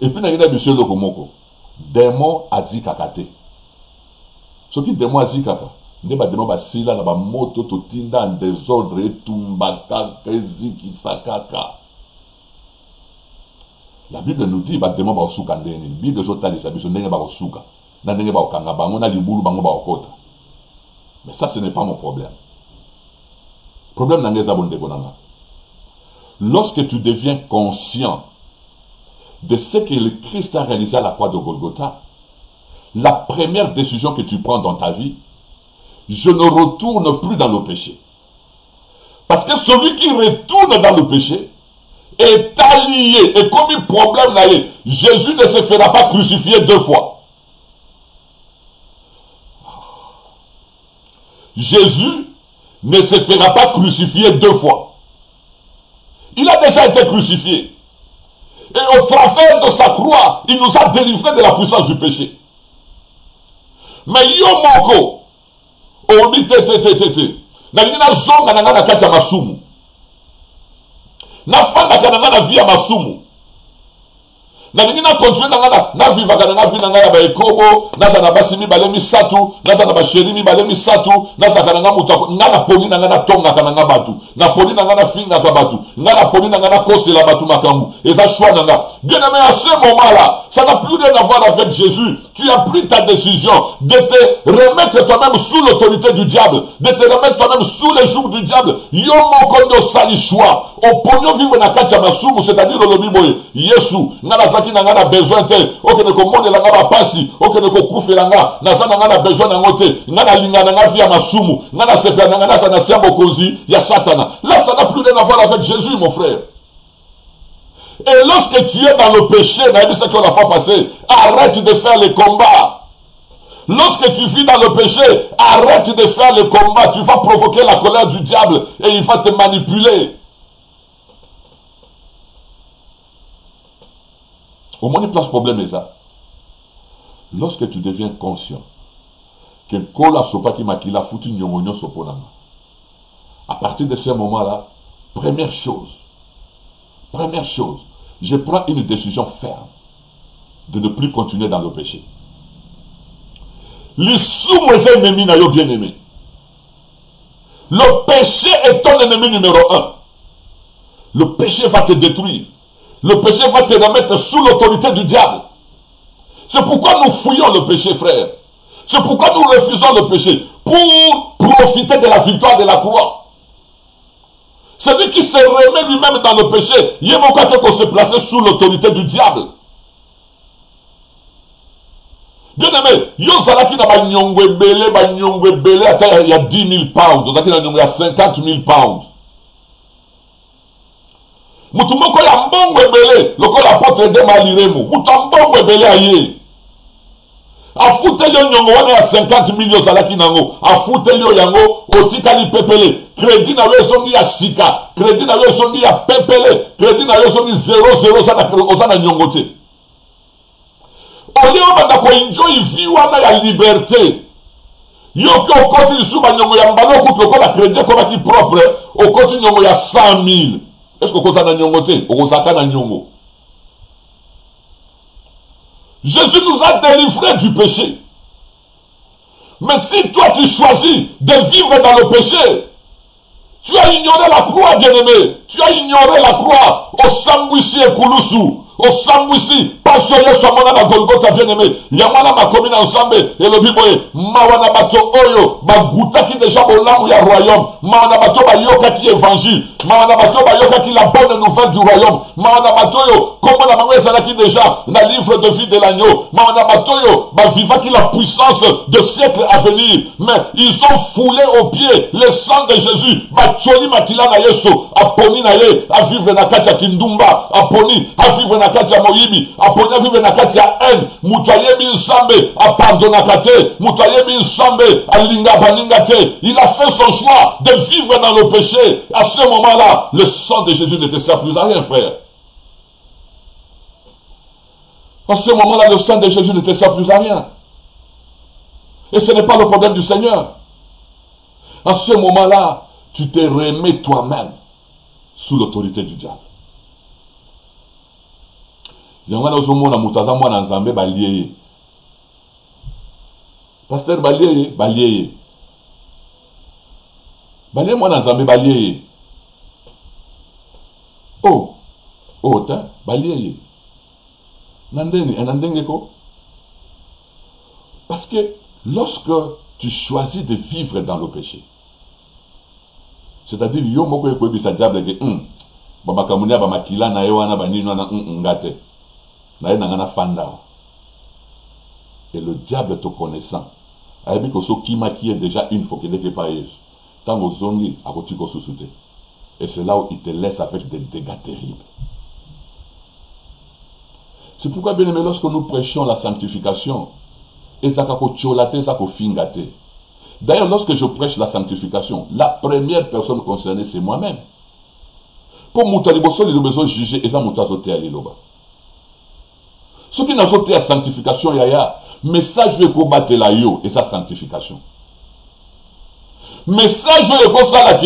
Et puis il y a monsieur Lokomoko. Démon azikakate. Ce qui démon azikaka. Ne ba demo ba sila na ba moto to tinda en désordre etumbaka keziki sakaka. La Bible nous dit ba demo ba osuka ndeni. Bible zo tali sabiso ndenge ba osuka. Na ndenge ba okanga bango na libulu bango ba okota. Mais ça ce n'est pas mon problème. Problème na ngeza bonde konanga. Lorsque tu deviens conscient de ce que le Christ a réalisé à la croix de Golgotha, la première décision que tu prends dans ta vie, je ne retourne plus dans le péché. Parce que celui qui retourne dans le péché est allié. Et comme un problème là, Jésus ne se fera pas crucifier 2 fois. Jésus ne se fera pas crucifier 2 fois. Il a déjà été crucifié. Et au travers de sa croix, il nous a délivrés de la puissance du péché. Mais yo moko, obi te. Na ngina zonga na ngana kati ya masumu. Na fanda kana ngana via masumu. Na ngina continue na ngana na viva kana na vina ngana ba ekobo, na za na basimi bale misatu, na za na ba sherimi bale misatu, na za kana ngana mutako, ngana poni na ngana tonga kana ngana batu, na poni na ngana finga ka batu, ngana poni na ngana kosi la batu makambu. Et ça choix na ngana. Bien aimé, à ce moment-là, ça n'a plus rien à voir avec Jésus. Tu as pris ta décision de te remettre toi-même sous l'autorité du diable, de te remettre toi-même sous les jours du diable. Yo mokondo sali choix. Au pognon vivre na kati ya masumu, c'est-à-dire le biboye. Yesu, ngana zaki na ngana besoin te. Ok ne ko monde la ngana pasi, ok ne ko kufe la ngana, na za na ngana besoin na ngote, ngana linga na ngana via masumu, ngana sepa na ngana sana siambo kozi ya satana. Là ça n'a plus rien à voir avec Jésus mon frère. Et lorsque tu es dans le péché, c'est ce qu'on a fait passer, arrête de faire les combats. Lorsque tu vis dans le péché, arrête de faire le combat. Tu vas provoquer la colère du diable et il va te manipuler. Au moins, il place problème est ça. Lorsque tu deviens conscient que Kola Sopa qui m'a qu'il a foutu Nyongonyo Soponama, à partir de ce moment-là, première chose, je prends une décision ferme de ne plus continuer dans le péché. Le bien-aimé. Le péché est ton ennemi numéro 1. Le péché va te détruire. Le péché va te remettre sous l'autorité du diable. C'est pourquoi nous fouillons le péché, frère. C'est pourquoi nous refusons le péché. Pour profiter de la victoire de la croix. Celui qui se remet lui-même dans le péché, il y a mon cas qu'on se place sous l'autorité du diable. Bien aimé, yo zalaki na ba nyongwe belé, il y a 10 000 pounds, zalaki na nyongwe ya 50 000 pounds. Mutu moko ya mbongwe belé, lokola apôtre de Maliremu, mutu mbongwe belé aye. Afute yo nyongo wana ya 50 millions zalaki nango, afute yo yango, otikali pepele, crédit na yo songi ya sika, crédit na yo songi ya pepele, crédit na yo songi 0,0 osana nyongo te. Oli obanda ko enjoy vie wana ya liberté. Yo ki okoti lisu ba nyongo ya mbalo okuti lokola crédit komaki propre, okoti nyongo ya 100 000. Est-ce que okoza na nyongo te? Okozaka na nyongo. Jésus nous a délivrés du péché. Mais si toi tu choisis de vivre dans le péché, tu as ignoré la croix, bien-aimé. Tu as ignoré la croix au Sambouissi et Koulousou. Au Sambouissi, pas sur les Somona na Golgotha, bien-aimé. Yamana ma commune ensemble, et le Biboye, Mawana Bato Oyo, Bagouta qui déjà au lam ya royaume, Mawana Bato Bayoka qui évangile, Mawana Bato Bayoka qui la bonne nouvelle du royaume, Mawana Bato Yo, comment la Mangoué qui déjà, dans le livre de vie de l'agneau, Mawana Bato Yo, Baviva qui la puissance de siècles à venir, mais ils ont foulé aux pieds le sang de Jésus, Bacholi Makila na Yeso, Aponi na Ye, à vivre na Katia Kindumba, Aponi, à vivre na Katia Moyibi, Aponi à vivre na Katia N, Moutaye bin Sambe, à pardonnakate, Moutaye bin Sambe, à Linga Baningate. Il a fait son choix de vivre dans le péché. À ce moment-là, le sang de Jésus ne te sert plus à rien, frère. À ce moment-là, le sang de Jésus ne te sert plus à rien. Et ce n'est pas le problème du Seigneur. À ce moment-là, tu te remets toi-même sous l'autorité du diable. Yangana ozomona mutaza mwana nzambe balieye. Pasteur balieye, balieye. Balieye mwana nzambe balieye. Oh, ta balieye. Nandeni, nandenge ko. Parce que lorsque tu choisis de vivre dans le péché, c'est-à-dire yo moko ekoyebisa diable ke baba kamunia ba makila na yo wana banini wana ngate. Et le diable te connaissant, qui est déjà une fois qu'il n'est pas Jésus. Tant aux zongi, à côté de sous-souté. Et c'est là où il te laisse avec des dégâts terribles. C'est pourquoi, bien aimé, lorsque nous prêchons la sanctification, et ça fingate. D'ailleurs, lorsque je prêche la sanctification, la première personne concernée, c'est moi-même. Pour Moutaliboso, il a besoin de juger, et ça Moutazoté à l'Iloba. Ce qui n'a pas été la sanctification, yaya, message de combattre la yo, et sa sanctification. Message de combattre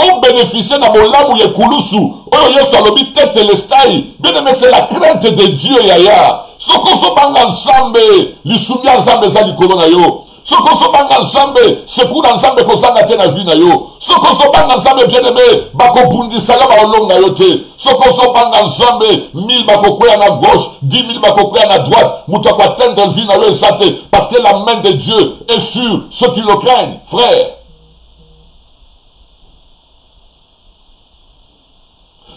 on bénéficie de mon ou yekulusu, on y a le tête et l'estail. Bien aimé, c'est la crainte de Dieu, yaya. Ce qu'on se bang ensemble, les soumis ensemble, ça, les colons, yo. Ce qu'on se bang ensemble, c'est coup ensemble, qu'on s'en a tenu à vie, yo. Ce qu'on se bang ensemble, bien aimé, bako bundi sala, ba long, yo te. Ce qu'on se bang ensemble, 1000 bako kouya à gauche, 10 000 bako kouya à droite, mouta kwa tendre vie, yo, parce que la main de Dieu est sur ceux qui le craignent, frère.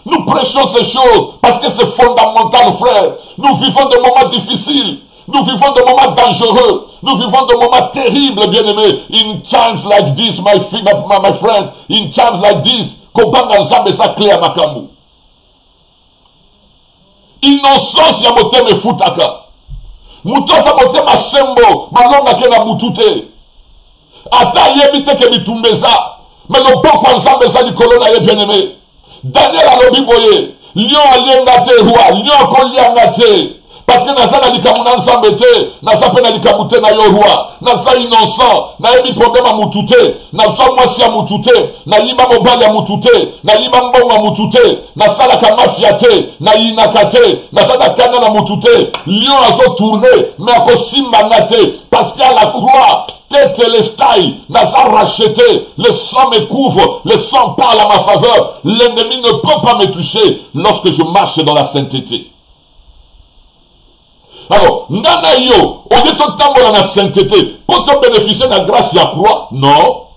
Nous prêchons ces choses parce que c'est fondamental, frère. Nous vivons des moments difficiles. Nous vivons des moments dangereux. Nous vivons des moments terribles, bien-aimés. In times like this, my friend, in times like this, Kobanga Nzambe sa clé à Makambu. Innocence ya moteme futaka. Mutosa motema sembo, malonga kena mutute. Ata yebite ke bitumbeza. Mais le bon Nzambe sa likolo na ye, bien-aimé. Daniel a lobi boye, lion alienga te roi, lion kolianga te. Parce que nasa na likamuna nsambe te, nasa pe na likamute na yo roi, nasa innocent, na yebi problème a mutute, nasa mwasi a mutute, na yiba mobali a mutute, na yiba mbongo a mutute, nasa la kamafia te, na yinaka te, nasa na kanga na mutute, lion azo tourner, mais ako simba na te, parce qu'à la croix, tête et les tailles, n'a pas racheté, le sang me couvre, le sang parle à ma faveur, l'ennemi ne peut pas me toucher lorsque je marche dans la sainteté. Alors, nana yo, au lieu de t'envoyer dans la sainteté, pour te bénéficier de la grâce de la croix, non,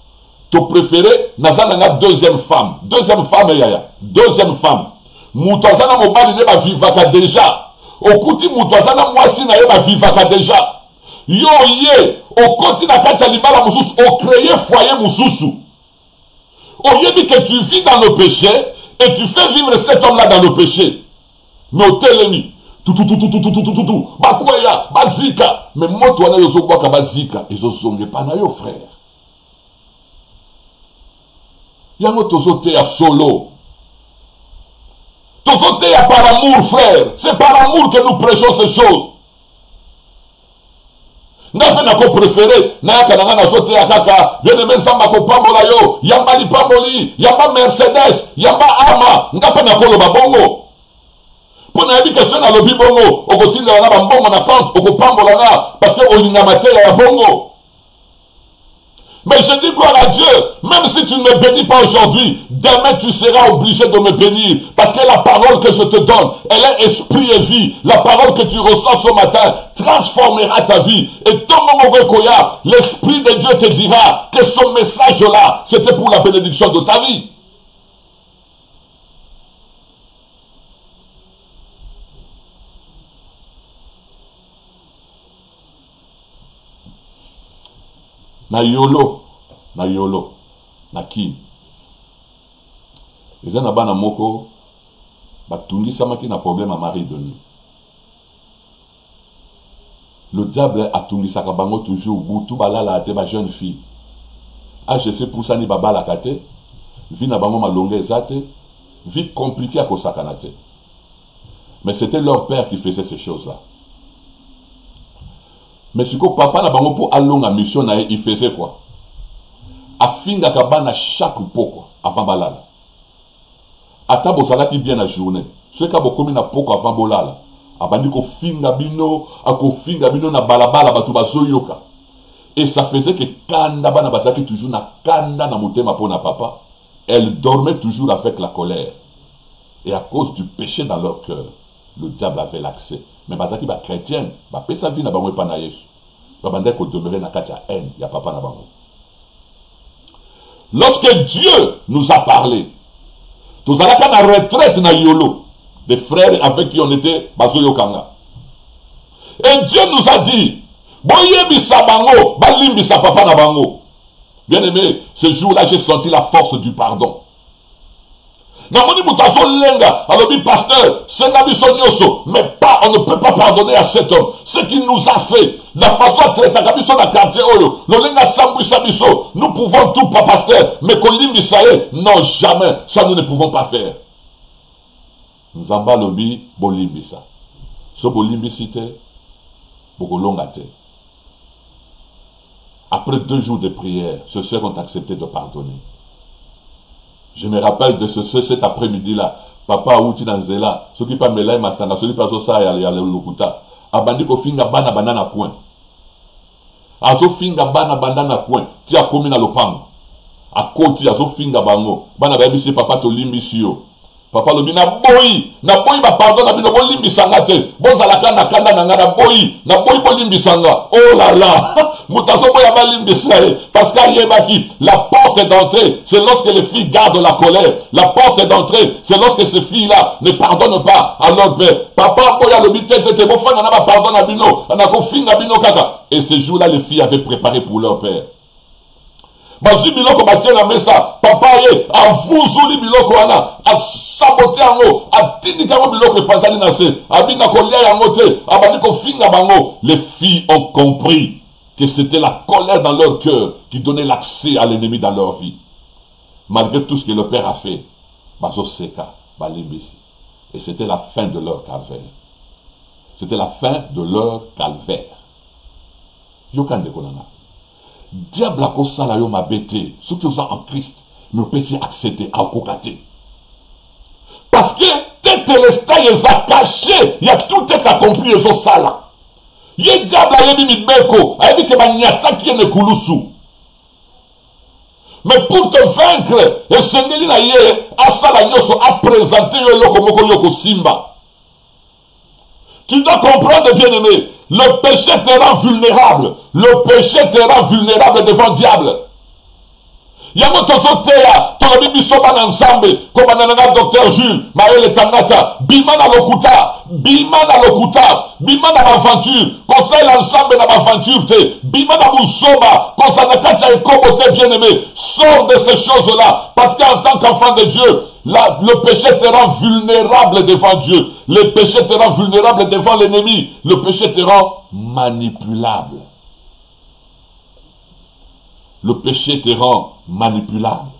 tu préféré, n'a pas deuxième femme, yaya, deuxième femme. Moutazana mobali ne ba vivaka déjà, au côté moutazana mwasi na ye ba vivaka déjà. Yo ye, au côté de la carte libala moussus, au créer foyer moussousou. Au lieu que tu vis dans le péché, et tu fais vivre cet homme-là dans le péché. Mais au télémi, tout, bakwaya, bazika. Mais moi, toi, na yozo boaka bazika, et zo zonge pas na yo, frère. Yango tozote à solo. Tozote à par amour, frère. C'est par amour que nous prêchons ces choses. N'a pas préféré, n'a pas na sote ya kaka, bien aimé Nzamba ko pambola yo, yamba li pamboli, yamba Mercedes, yamba Ama, n'a pas na kolo babongo. Pour na yebi question na lobi bongo, okotinda na bambongo na compte, okopambola na, parce que olinga matela ya bongo. Mais je dis gloire à Dieu, même si tu ne me bénis pas aujourd'hui, demain tu seras obligé de me bénir. Parce que la parole que je te donne, elle est esprit et vie. La parole que tu reçois ce matin transformera ta vie. Et ton nom, l'esprit de Dieu te dira que ce message-là, c'était pour la bénédiction de ta vie. Na yolo, na kin. Les gens na moko, batungi samaki na problème à mari de nuit. Le diable a tungi sakabango toujours, boutou balala ate ba jeune fille. Ah, je sais pour ça ni baba la kate, vie na bango malongue zate, vie compliquée à kosakanate. Mais c'était leur père qui faisait ces choses-là. Mais si papa na bango pour alonga mission na il faisait quoi? Afinga kabana chaque poko avant balala. Ata bozala ki bien la journée. Ce ka bokomi na poko avant bolala. Abandi ko finga bino, ako finga bino na balabala batu bazoyoka. Et ça faisait que kanda bana bazaki toujours na kanda na motema pona papa. Elle dormait toujours avec la colère. Et à cause du péché dans leur cœur, le diable avait l'accès. Mais bazaki ba chrétien, ba pesa vie na bango pa na Yesu. Ba bande ko demeurer na kati ya haine, ya papa na bango. Lorsque Dieu nous a parlé, nous allons à la retraite na yolo, des frères avec qui on était bazoyo kanga. Et Dieu nous a dit, boyebisa bango, balimbisa papa na bango. Bien aimé, ce jour-là, j'ai senti la force du pardon. Namoni mutazo lenga, alobi pasteur, mais pas, on ne peut pas pardonner à cet homme. Ce qu'il nous a fait, la façon de traiter, nous pouvons tout, pas pasteur, mais qu'on l'imbisaye, non, jamais, ça nous ne pouvons pas faire. Nzamba lobi, bolimbisa. So bolimbisite, bokolongate. Après 2 jours de prière, ceux ont accepté de pardonner. Je me rappelle de cet après-midi-là. Papa Outi Nanzela, ceux qui parlent de Masanga, ceux qui parlent de ça, il y a le Lokuta. Abandi ko finga bana banana coin. Azo finga bana banana coin. Ti a commis na lopango. A koti azo finga bango. Bana ba bisi papa to limbisio. Papa lobi na boyi ba pardon na bino bo limbisanga te. Bozalaka na kanda na ngana boyi bo limbisanga. Oh là là. Mutaso boya ba limbisaye parce qu'ayebaki la porte d'entrée, c'est lorsque les filles gardent la colère. La porte d'entrée, c'est lorsque ces filles-là ne pardonnent pas à leur père. Papa boya lobi te bo fanga na ba pardon na bino, na ko finga bino kaka. Et ce jour-là les filles avaient préparé pour leur père. Bazu biloko batie na mesa, papa ye a vuzuli biloko wana, a sabote yango, a tindika yango biloko epanzali na se, abinga kolia yango te, abandi ko finga bango. Les filles ont compris que c'était la colère dans leur cœur qui donnait l'accès à l'ennemi dans leur vie. Malgré tout ce que le père a fait, bazo seka, balimbisi. Et c'était la fin de leur calvaire. C'était la fin de leur calvaire. Yokande konana. Diable a kosa la yo ma bête, ceux qui sont en Christ, ne peuvent pas accepter à kokate. Parce que tes télestats, ils ont caché, il y a tout est accompli, ils ont ça là. Il y a diable a yebi mibeko, a yebi ke banyata qui est ne kulusu. Mais pour te vaincre, le Seigneur na ye, a sala nyoso, a présenté yo loko moko yoko simba. Tu dois comprendre, bien-aimé, le péché te rend vulnérable. Le péché te rend vulnérable devant le diable. Yango tozoteya, tolobi biso bana nzambe, kobanana docteur Jules, Maël Tangata, bima na lokuta, bima na aventure, conseil l'ensemble na aventure te, bima na busoba, conseil katia ekobote bien-aimé, sors de ces choses-là, parce qu'en tant qu'enfant de Dieu, le péché te rend vulnérable devant Dieu, le péché te rend vulnérable devant l'ennemi, le péché te rend manipulable. Le péché te rend manipulable.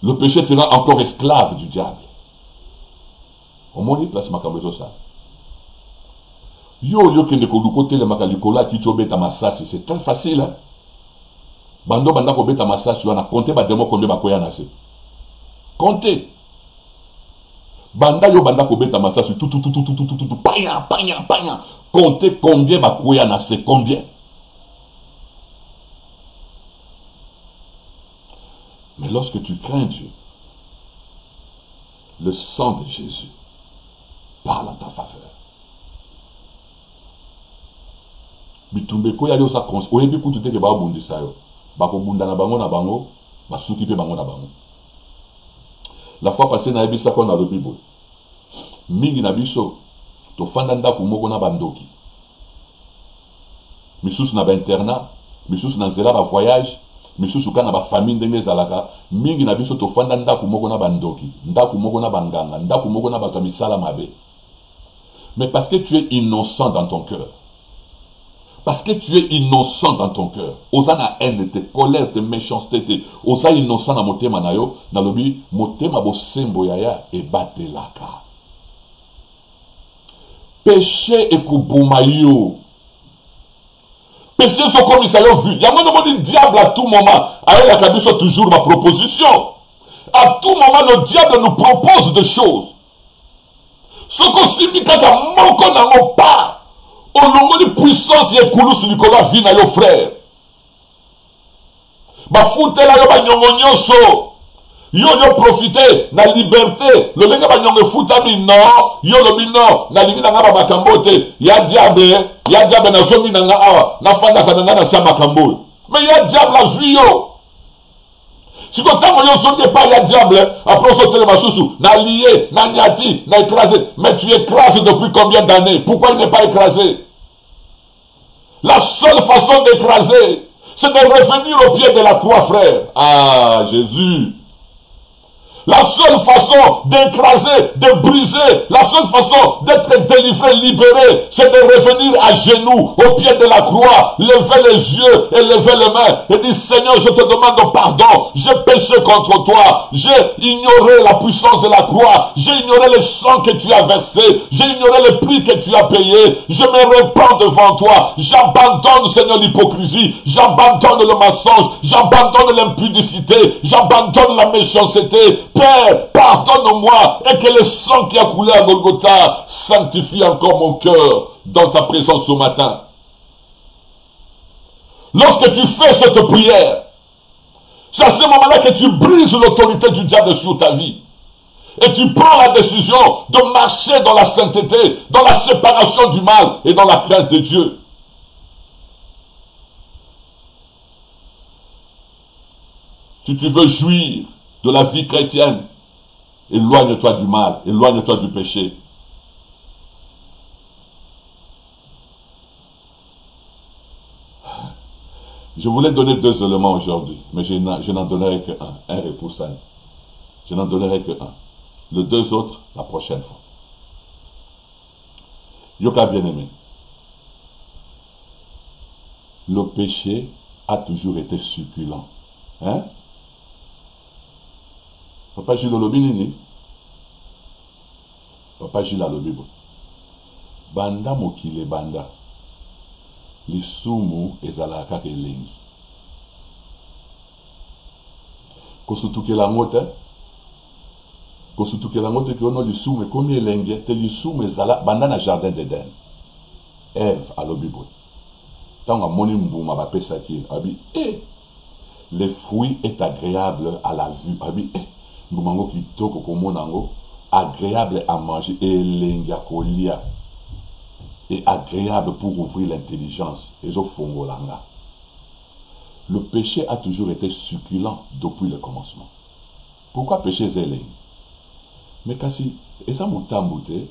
Le péché te rend encore esclave du diable. Au moins, il place ma caméra ça. Yo qui ne connaît pas le makalikola qui chobe ta massage, c'est très facile. Hein? Bando banda ko beta massage, on a compté ba demo combien ba koya nase. Comptez. Banda yo banda ko beta massage, tout, paya. Comptez combien ba koya nase, combien. Mais lorsque tu crains Dieu, le sang de Jésus parle en ta faveur. Bitumbe ko ya yo sa cons oyebi kutu te ke ba bundisa yo ba ko bunda na bango ba suki pe bango na bango. La fois passée na ebisa ko na lobi boy mingi na biso to fanda ndako moko na bandoki misusu na ba internat misusu na nzela ba voyage misusu kana ba famille ndenge zalaka mingi na biso to fanda ndako moko na bandoki ndako moko na banganga ndako moko na bato misala mabe. Mais parce que tu es innocent dans ton cœur, parce que tu es innocent dans ton cœur, osana haine te colère te méchanceté te osa innocent na motema na yo na lobi motema bo sembo yaya e batelaka péché et kubuma yo. Péché sont comme ils ont vu. Il y a un diable à tout moment. Avec la cabine toujours ma proposition. À tout moment, le diable nous propose des choses. Ce qu'on signifie quand on n'a pas. Au nom de puissance et coulou sur Nicolas vina yo frère. Ba foute la yo ba nyongo nyoso. Yo profiter na liberté. Le lenga ba nyongo futa mi non. Yo lo bi non. Na lingi na ngaba makambote. Ya diable. Ya diable na zomi na nga awa. Na fanda kananga na sa makambote. Mais ya diable a vu yo. Si tu n'as pas le diable, après on saute les massous, n'a lié, n'a niati, n'a écrasé. Mais tu écrases depuis combien d'années? Pourquoi il n'est pas écrasé? La seule façon d'écraser, c'est de revenir au pied de la croix, frère. Ah, Jésus. La seule façon d'écraser, de briser, la seule façon d'être délivré, libéré, c'est de revenir à genoux, au pied de la croix, lever les yeux et lever les mains et dire, Seigneur, je te demande pardon, j'ai péché contre toi, j'ai ignoré la puissance de la croix, j'ai ignoré le sang que tu as versé, j'ai ignoré le prix que tu as payé, je me repens devant toi, j'abandonne, Seigneur, l'hypocrisie, j'abandonne le mensonge, j'abandonne l'impudicité, j'abandonne la méchanceté. Père, pardonne-moi et que le sang qui a coulé à Golgotha sanctifie encore mon cœur dans ta présence ce matin. Lorsque tu fais cette prière, c'est à ce moment-là que tu brises l'autorité du diable sur ta vie. Et tu prends la décision de marcher dans la sainteté, dans la séparation du mal et dans la crainte de Dieu. Si tu veux jouir de la vie chrétienne, éloigne-toi du mal, éloigne-toi du péché. Je voulais donner 2 éléments aujourd'hui, mais je n'en donnerai que un repoussant. Je n'en donnerai que un. Les 2 autres, la prochaine fois. Yoka bien-aimé, le péché a toujours été succulent. Hein? Papa Gilles olobi nini? Papa Gilles alobi bo. Banda mokile banda. Lisumu ezalaka kaka elengi. Kosutukela ngote. Kosutukela ngote ki ono lisumu ekomi elengi. Te lisumu ezala banda na jardin d'Eden. Ève alobi bo. Tanga moni mbuma bapesaki abi le fruit est agréable à la vue. Abi Ngumango kitoko komonango agréable à manger et lengakolia et agréable pour ouvrir l'intelligence et fongolanga. Le péché a toujours été succulent depuis le commencement. Pourquoi péché zélé? Mais kasi eza mutambute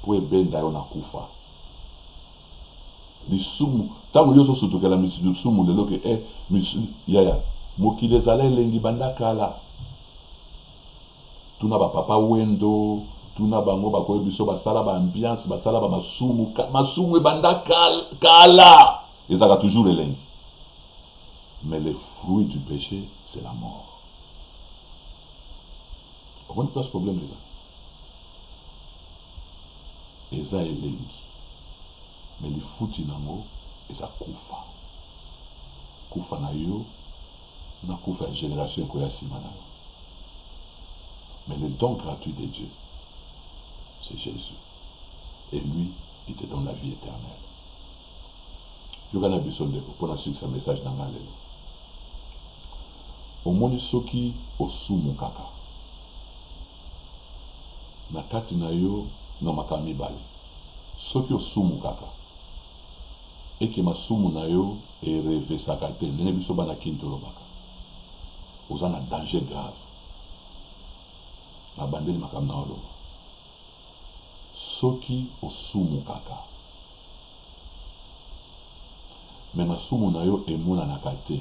pour ebenda yo na kufa. Lisumu tango yo so sutokela misumu lelo ke yaya mokile zala elengi banda kala. Tuna ba papa wendo, tuna bango ba koye biso basala ba ambiance, basala ba masumu, masumu e banda kala. Ils ont toujours elengi. Mais le fruit du péché, c'est la mort. Vous comprenez pas ce problème, les gens? Eza elengi. Mais les fouti nango, eza kufa. Kufa na yo, na kufa ya génération koya simana. Mais le don gratuit de Dieu, c'est Jésus. Et lui, il te donne la vie éternelle. Je vais vous dire pour ce message dans le au monde soki osumu kaka. Na kati na yo na makami bali. Soki osumu kaka. Et que ma sumu na yo est rêvé sakate. Nene biso bana kintolo baka. Vous en a danger grave. Na bandeli makam na olo. Soki osumu kaka. Mais ma sumu na yo emuna na kate.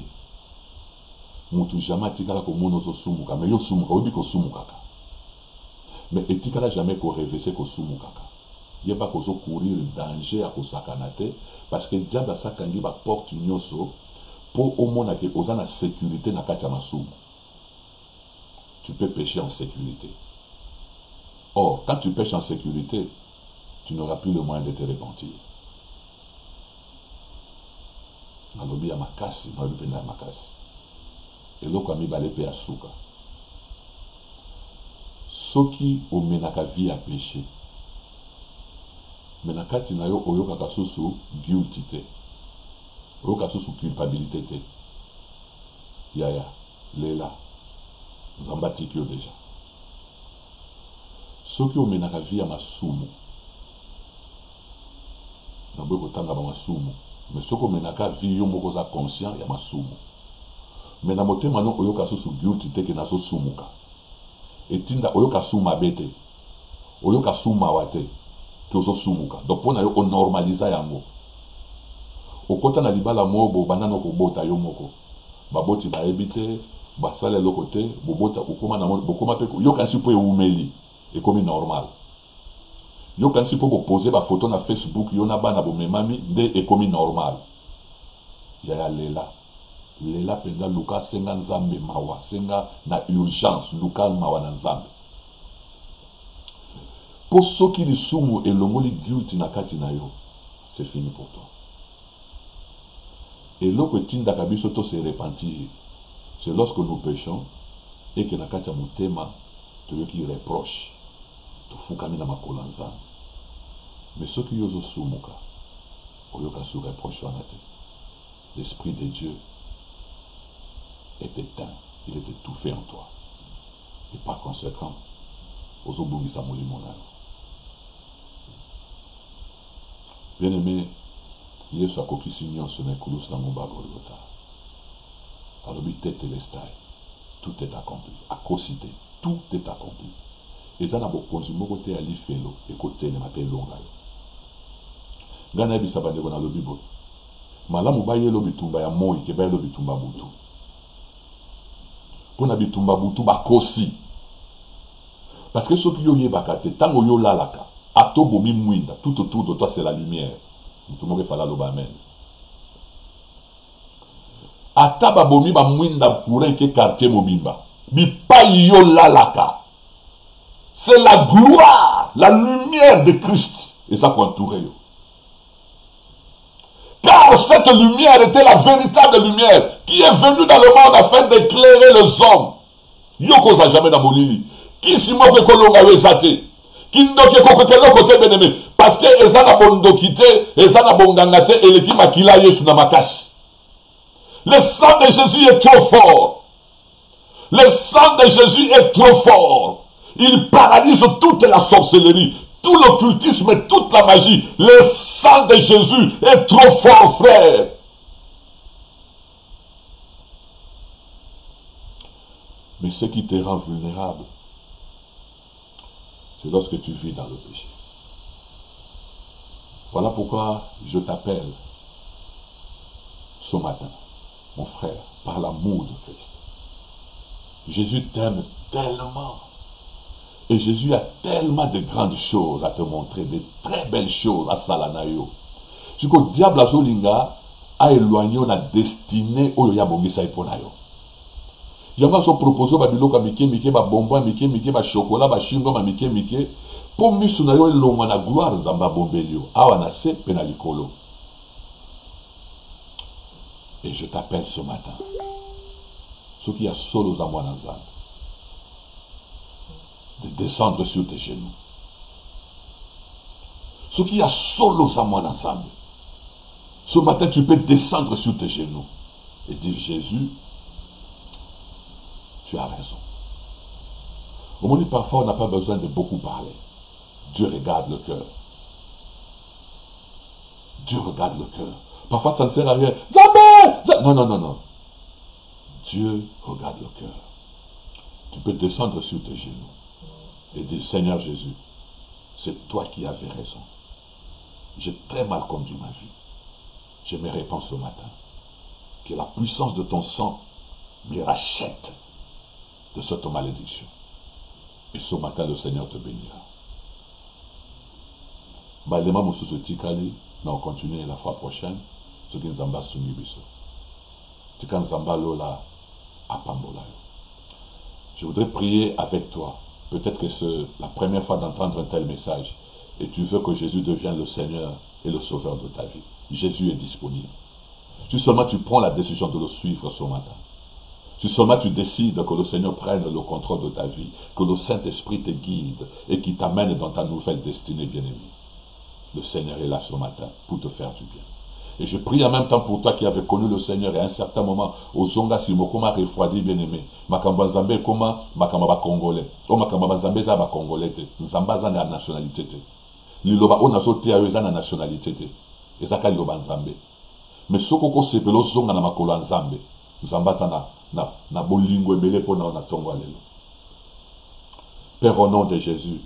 Mutu jamais tikala ko mono so sumu kaka. Mais yo sumu kaka. Obi ko sumu kaka. Mais etikala jamais ko rêver ko sumu kaka. Yeba ko zo courir danger à ko sakanate. Parce que diable sakangi ba porte nyoso. Pour au monde que oza na sécurité na kati ya masumu. Tu peux pécher en sécurité. Or, quand tu pêches en sécurité, tu n'auras plus le moyen de te repentir. Nalobi ya makasi, nalobi pena ya makasi. Eloko ami bale pe asuka. Soki omenaka vie à péché. Menakati na yo oyoka kasusu guilty te. Oyoka kasusu culpabilité te. Yaya, lela. Zambati kyo déjà. Soki omenaka vie à masumu. Naboye kotanga ba masumu. Mais soki omenaka vie yo moko za conscient ya masumu. Mais na motema no oyoka susu guilty te ke nazo sumuka. Etinda oyoka suma bete. Oyoka suma wate. Ke ozo sumuka. Donc pona yo normaliza yango. Okota na libala mobo banano ko bota yo moko. Baboti ba ebite, ba sale lo côté, bobota okoma na bokoma pe yo kansi po eumeli et comme normal. Yo kansi po poser ba photo na Facebook yo na bana bo memami de et comme normal. Ya lela. Lela penda luka senga nzambe mawa, senga na urgence luka mawa na nzambe. Pour ceux qui li sumu et longoli guilty na kati na yo, c'est fini pour toi. Et l'eau que tinda kabiso to se repentir, c'est lorsque nous péchons et que na kati ya mutema to yo qui reproche, to fukami na makolo nzambe. Mais ceux qui yozo sumuka, oyoka su reproche wana te. L'Esprit de Dieu est éteint, il est étouffé en toi. Et par conséquent, ozobungisa molimo na yo. Bien-aimé, Yesu akokisi nyonso na ekulusu na ngomba Golgotha. Alobi tete lestai, tout est accompli. Akosite, tout est accompli. Eza na bokonzi moko te ya lifelo ekotelema mpe elonga yo. Nga nayebisa bandeko na lobi boye. Malamu bayelo bitumba ya moi ke bayelo bitumba butu. Pona bitumba butu bakosi. Parce que ceux qui yo yebaka te tango yo lalaka, ato bomi mwinda, tout autour de toi c'est la lumière. Tout le monde fala loba amen. Ata ba bomi ba mwinda courant ke quartier mobimba. Bi pa yo lalaka. C'est la gloire, la lumière de Christ et ça qu'entoure yo. Car cette lumière était la véritable lumière qui est venue dans le monde afin d'éclairer les hommes. Yoko za jamais dans bolili. Qui si mo ke kolonga wezate. Qui ndoke kokotelo côté beneme parce que ezana bondokité, ezana bongangate et l'équipe makila yesu na makasi. Le sang de Jésus est trop fort. Le sang de Jésus est trop fort. Il paralyse toute la sorcellerie, tout l'occultisme et toute la magie. Le sang de Jésus est trop fort, frère. Mais ce qui te rend vulnérable, c'est lorsque tu vis dans le péché. Voilà pourquoi je t'appelle ce matin, mon frère, par l'amour de Christ. Jésus t'aime tellement. Et Jésus a tellement de grandes choses à te montrer, de très belles choses à Salanayo. Ce que le diable a zolinga a éloigné la destinée au Yabongisa Iponayo. Yama so proposé ba biloko mike mike ba bonbon mike mike ba chocolat ba chingo ba mike mike pour misu na yo elonga na gloire nzamba bombelio awa na se penalikolo. Et je t'appelle ce matin. Ce qui a solo za mwana nzambe de descendre sur tes genoux. Ce qui a solo za mwana nzambe. Ce matin tu peux descendre sur tes genoux et dire Jésus, tu as raison. Au moment où parfois on n'a pas besoin de beaucoup parler. Dieu regarde le cœur. Dieu regarde le cœur. Parfois ça ne sert à rien. Zambé! Non, non, non, non. Dieu regarde le cœur. Tu peux descendre sur tes genoux et dire Seigneur Jésus, c'est toi qui avais raison. J'ai très mal conduit ma vie. Je me répands ce matin. Que la puissance de ton sang me rachète de cette malédiction. Et ce matin, le Seigneur te bénira. Balema Mosusu Tikali, on continue la fois prochaine. Ce qui nous a soumis biso. Tika Nzamba Lola Apambola. Je voudrais prier avec toi. Peut-être que c'est la première fois d'entendre un tel message. Et tu veux que Jésus devienne le Seigneur et le Sauveur de ta vie. Jésus est disponible. Si seulement tu prends la décision de le suivre ce matin. Si seulement tu décides que le Seigneur prenne le contrôle de ta vie, que le Saint-Esprit te guide et qu'il t'amène dans ta nouvelle destinée, bien-aimé. Le Seigneur est là ce matin pour te faire du bien. Et je prie en même temps pour toi qui avais connu le Seigneur et à un certain moment, au Zonga Simo, comment refroidi, bien-aimé. Makamba Nzambe, comment Makamba Congolais. Oh, Makamba Nzambe, ça va Congolais. Nzamba, ça la nationalité. Liloba, on a sauté à eux, ça la nationalité. Et ça, Liloba Nzambe. Mais ce qu'on sait, c'est que le Zonga na Makolo Nzambe. Nzamba, ça na bolingo ebele pona na tongo lelo. Père, au nom de Jésus,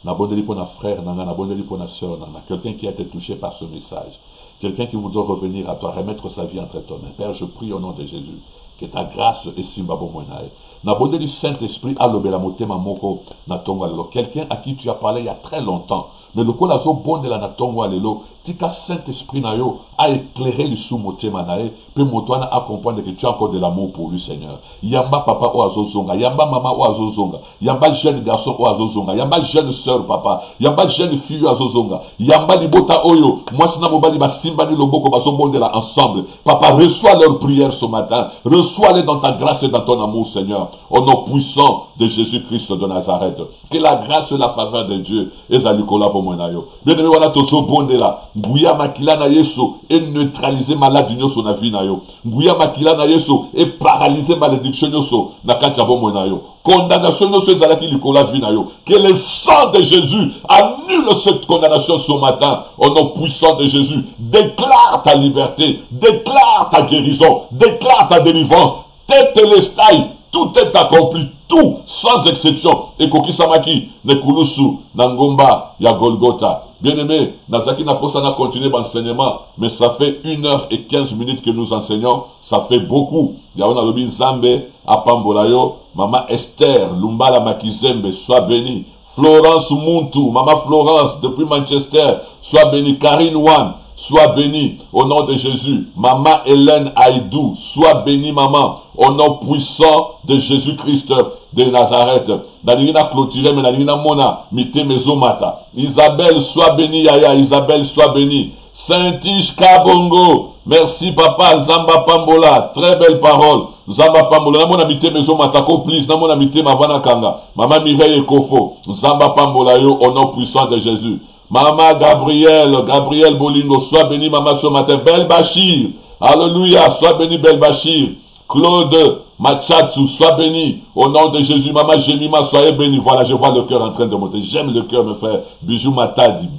n'abondez pour notre frère, n'abondez pour notre soeur, quelqu'un qui a été touché par ce message, quelqu'un qui voudrait revenir à toi, remettre sa vie entre tes mains. Père, je prie au nom de Jésus, que ta grâce est simbabo moinae. N'abondez du Saint-Esprit à l'obéla motema moko na tongo lelo. Quelqu'un à qui tu as parlé il y a très longtemps, mais le col azo bon de la na tongo lelo, tika Saint-Esprit na yo a éclairé le sous motema nae, puis motoana a comprendre que tu as encore de l'amour pour lui, Seigneur. Yamba papa o azo zonga, yamba maman o azo zonga, yamba jeune garçon o azo zonga, yamba jeune sœur papa, yamba jeune fille o azo zonga, yamba libota oyo, moi sina mobali ba simba ni loboko bazo bon de la ensemble. Papa, reçois leur prière ce matin, reçois-les dans ta grâce et dans ton amour, Seigneur. Au nom puissant de Jésus-Christ de Nazareth. Que la grâce et la faveur de Dieu est à l'Ikola pour mon ayo. Bien aimé, voilà tout ce bon de là. Ngouya makila na yeso et neutraliser maladie sur la vie na yo. Ngouya makila na yeso et paralyser malédiction yoso na katia bon mon ayo. Condamnation yoso ezalaki l'Ikola vie na yo. Que le sang de Jésus annule cette condamnation ce matin. Au nom puissant de Jésus. Déclare ta liberté. Déclare ta guérison. Déclare ta délivrance. Tête l'estaille. Tout est accompli, tout, sans exception. Et Kokisamaki, Nekulusu, Nangomba, ya Golgotha. Bien aimé, Nazaki n'a pas ça continuer l'enseignement, mais ça fait 1h15 que nous enseignons, ça fait beaucoup. Yaona Lobin Zambe, Apambolayo, Maman Esther, Lumbala Makizembe, sois béni. Florence Muntu, Maman Florence, depuis Manchester, sois béni. Karine Wan, sois béni au nom de Jésus. Maman Hélène Aïdou, sois béni maman au nom puissant de Jésus-Christ de Nazareth. Danina clôturé, mais Danina mona, mité mezomata. Isabelle, sois béni Yaya, Isabelle, sois béni. Saint-Ish Kabongo, merci papa, Zamba Pambola, très belle parole. Zamba Pambola, namona mité mezomata, ko please, namona mité mavana kanga. Maman Mireille Ekofo, Zamba Pambola yo au nom puissant de Jésus. Maman Gabriel Bolingo, sois béni maman ce matin. Belle Bachir, alléluia, sois béni Belle Bachir. Claude Machatsu, sois béni au nom de Jésus. Maman Jemima, soyez béni. Voilà, je vois le cœur en train de monter. J'aime le cœur, mes frères. Bijou Matadi,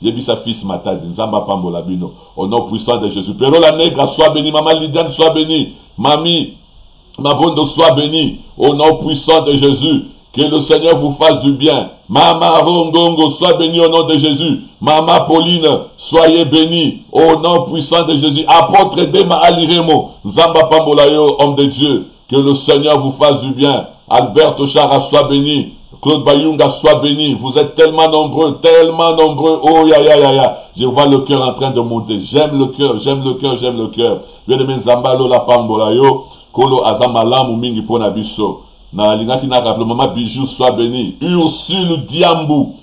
Yebi sa fils Matadi, Nzamba Pambola Bino, au nom puissant de Jésus. Pero la Negra, sois béni. Maman Lydiane, sois béni. Mamie Mabondo, sois béni au nom puissant de Jésus. Que le Seigneur vous fasse du bien. Mama Rongongo, sois béni au nom de Jésus. Mama Pauline, soyez béni au nom puissant de Jésus. Apôtre Dema Aliremo, Zamba Pambolayo, homme de Dieu. Que le Seigneur vous fasse du bien. Alberto Chara, sois béni. Claude Bayunga, sois béni. Vous êtes tellement nombreux, tellement nombreux. Oh, ya. Je vois le cœur en train de monter. J'aime le cœur, j'aime le cœur, j'aime le cœur. Bien-aimé Zamba Lola Pambolayo, Kolo Azamalamu Mingi Ponabiso. Na lingaki na rappel maman Bijou, sois béni. Ursule Diambou,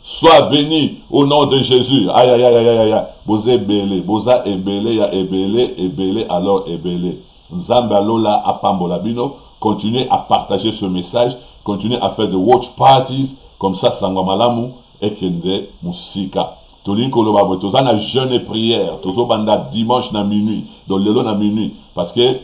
sois béni au nom de Jésus. Aïe. Boza ebele, boza ebele, ya ebele, alors ebele. Nzamba Lola Apambola Bino, continuez à partager ce message, continuez à faire de watch parties, comme ça Sangwamalamu ekende musika. Tolinko loba bo tozana jeûne et prière, tozo banda dimanche na minuit, donc lelo na minuit parce que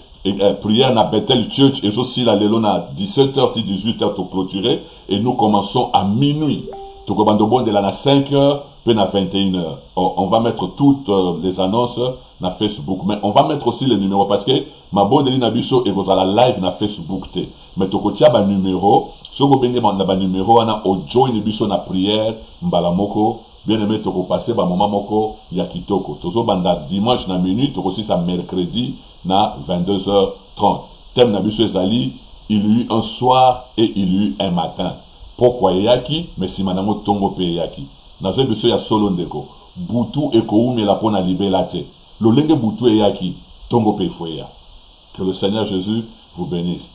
prière na Bethel Church et aussi la lelo na 17h 18h to clôturer et nous commençons à minuit. Toko bando bon de la na 5h puis na 21h. On va mettre toutes les annonces na Facebook, mais on va mettre aussi les numéros parce que ma bonne de na biso et vous allez live na Facebook te. Mais toko tia ba numéro, so go bende na ba numéro ana o join biso na prière mbala moko. Bien aimé, toko passer ba moment moko ya kitoko. Tozo banda dimanche na minuit, toko si ça mercredi na 22h30. Thème na biso ezali, il y eut un soir et il y eut un matin. Pourquoi yaki, mais si manamo tongo pe yaki. Na zo biso ya solo ndeko. Butu eko umi la pona libelate. Lo lenge butu yaki, tongo pe foya. Que le Seigneur Jésus vous bénisse.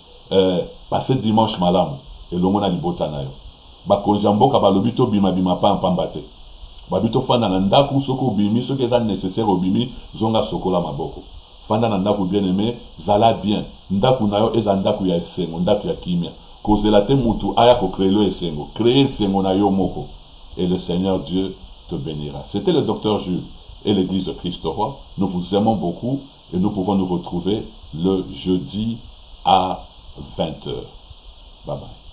Passez dimanche malamu et longo na libota na yo. Ba konjamboka ba lobito bima pa pambate. Babito fanda na ndaku soko bimi, ce qui est nécessaire au bimi, zonga sokola maboko. Fanda na ndaku bien aimé, zala bien. Ndaku na yo eza ndaku ya esengo, ndaku ya kimia. Kozela te mutu aya ko créer le esengo. Créer esengo na yo moko. Et le Seigneur Dieu te bénira. C'était le docteur Jules et l'église de Christ Roi. Nous vous aimons beaucoup et nous pouvons nous retrouver le jeudi à 20h. Bye bye.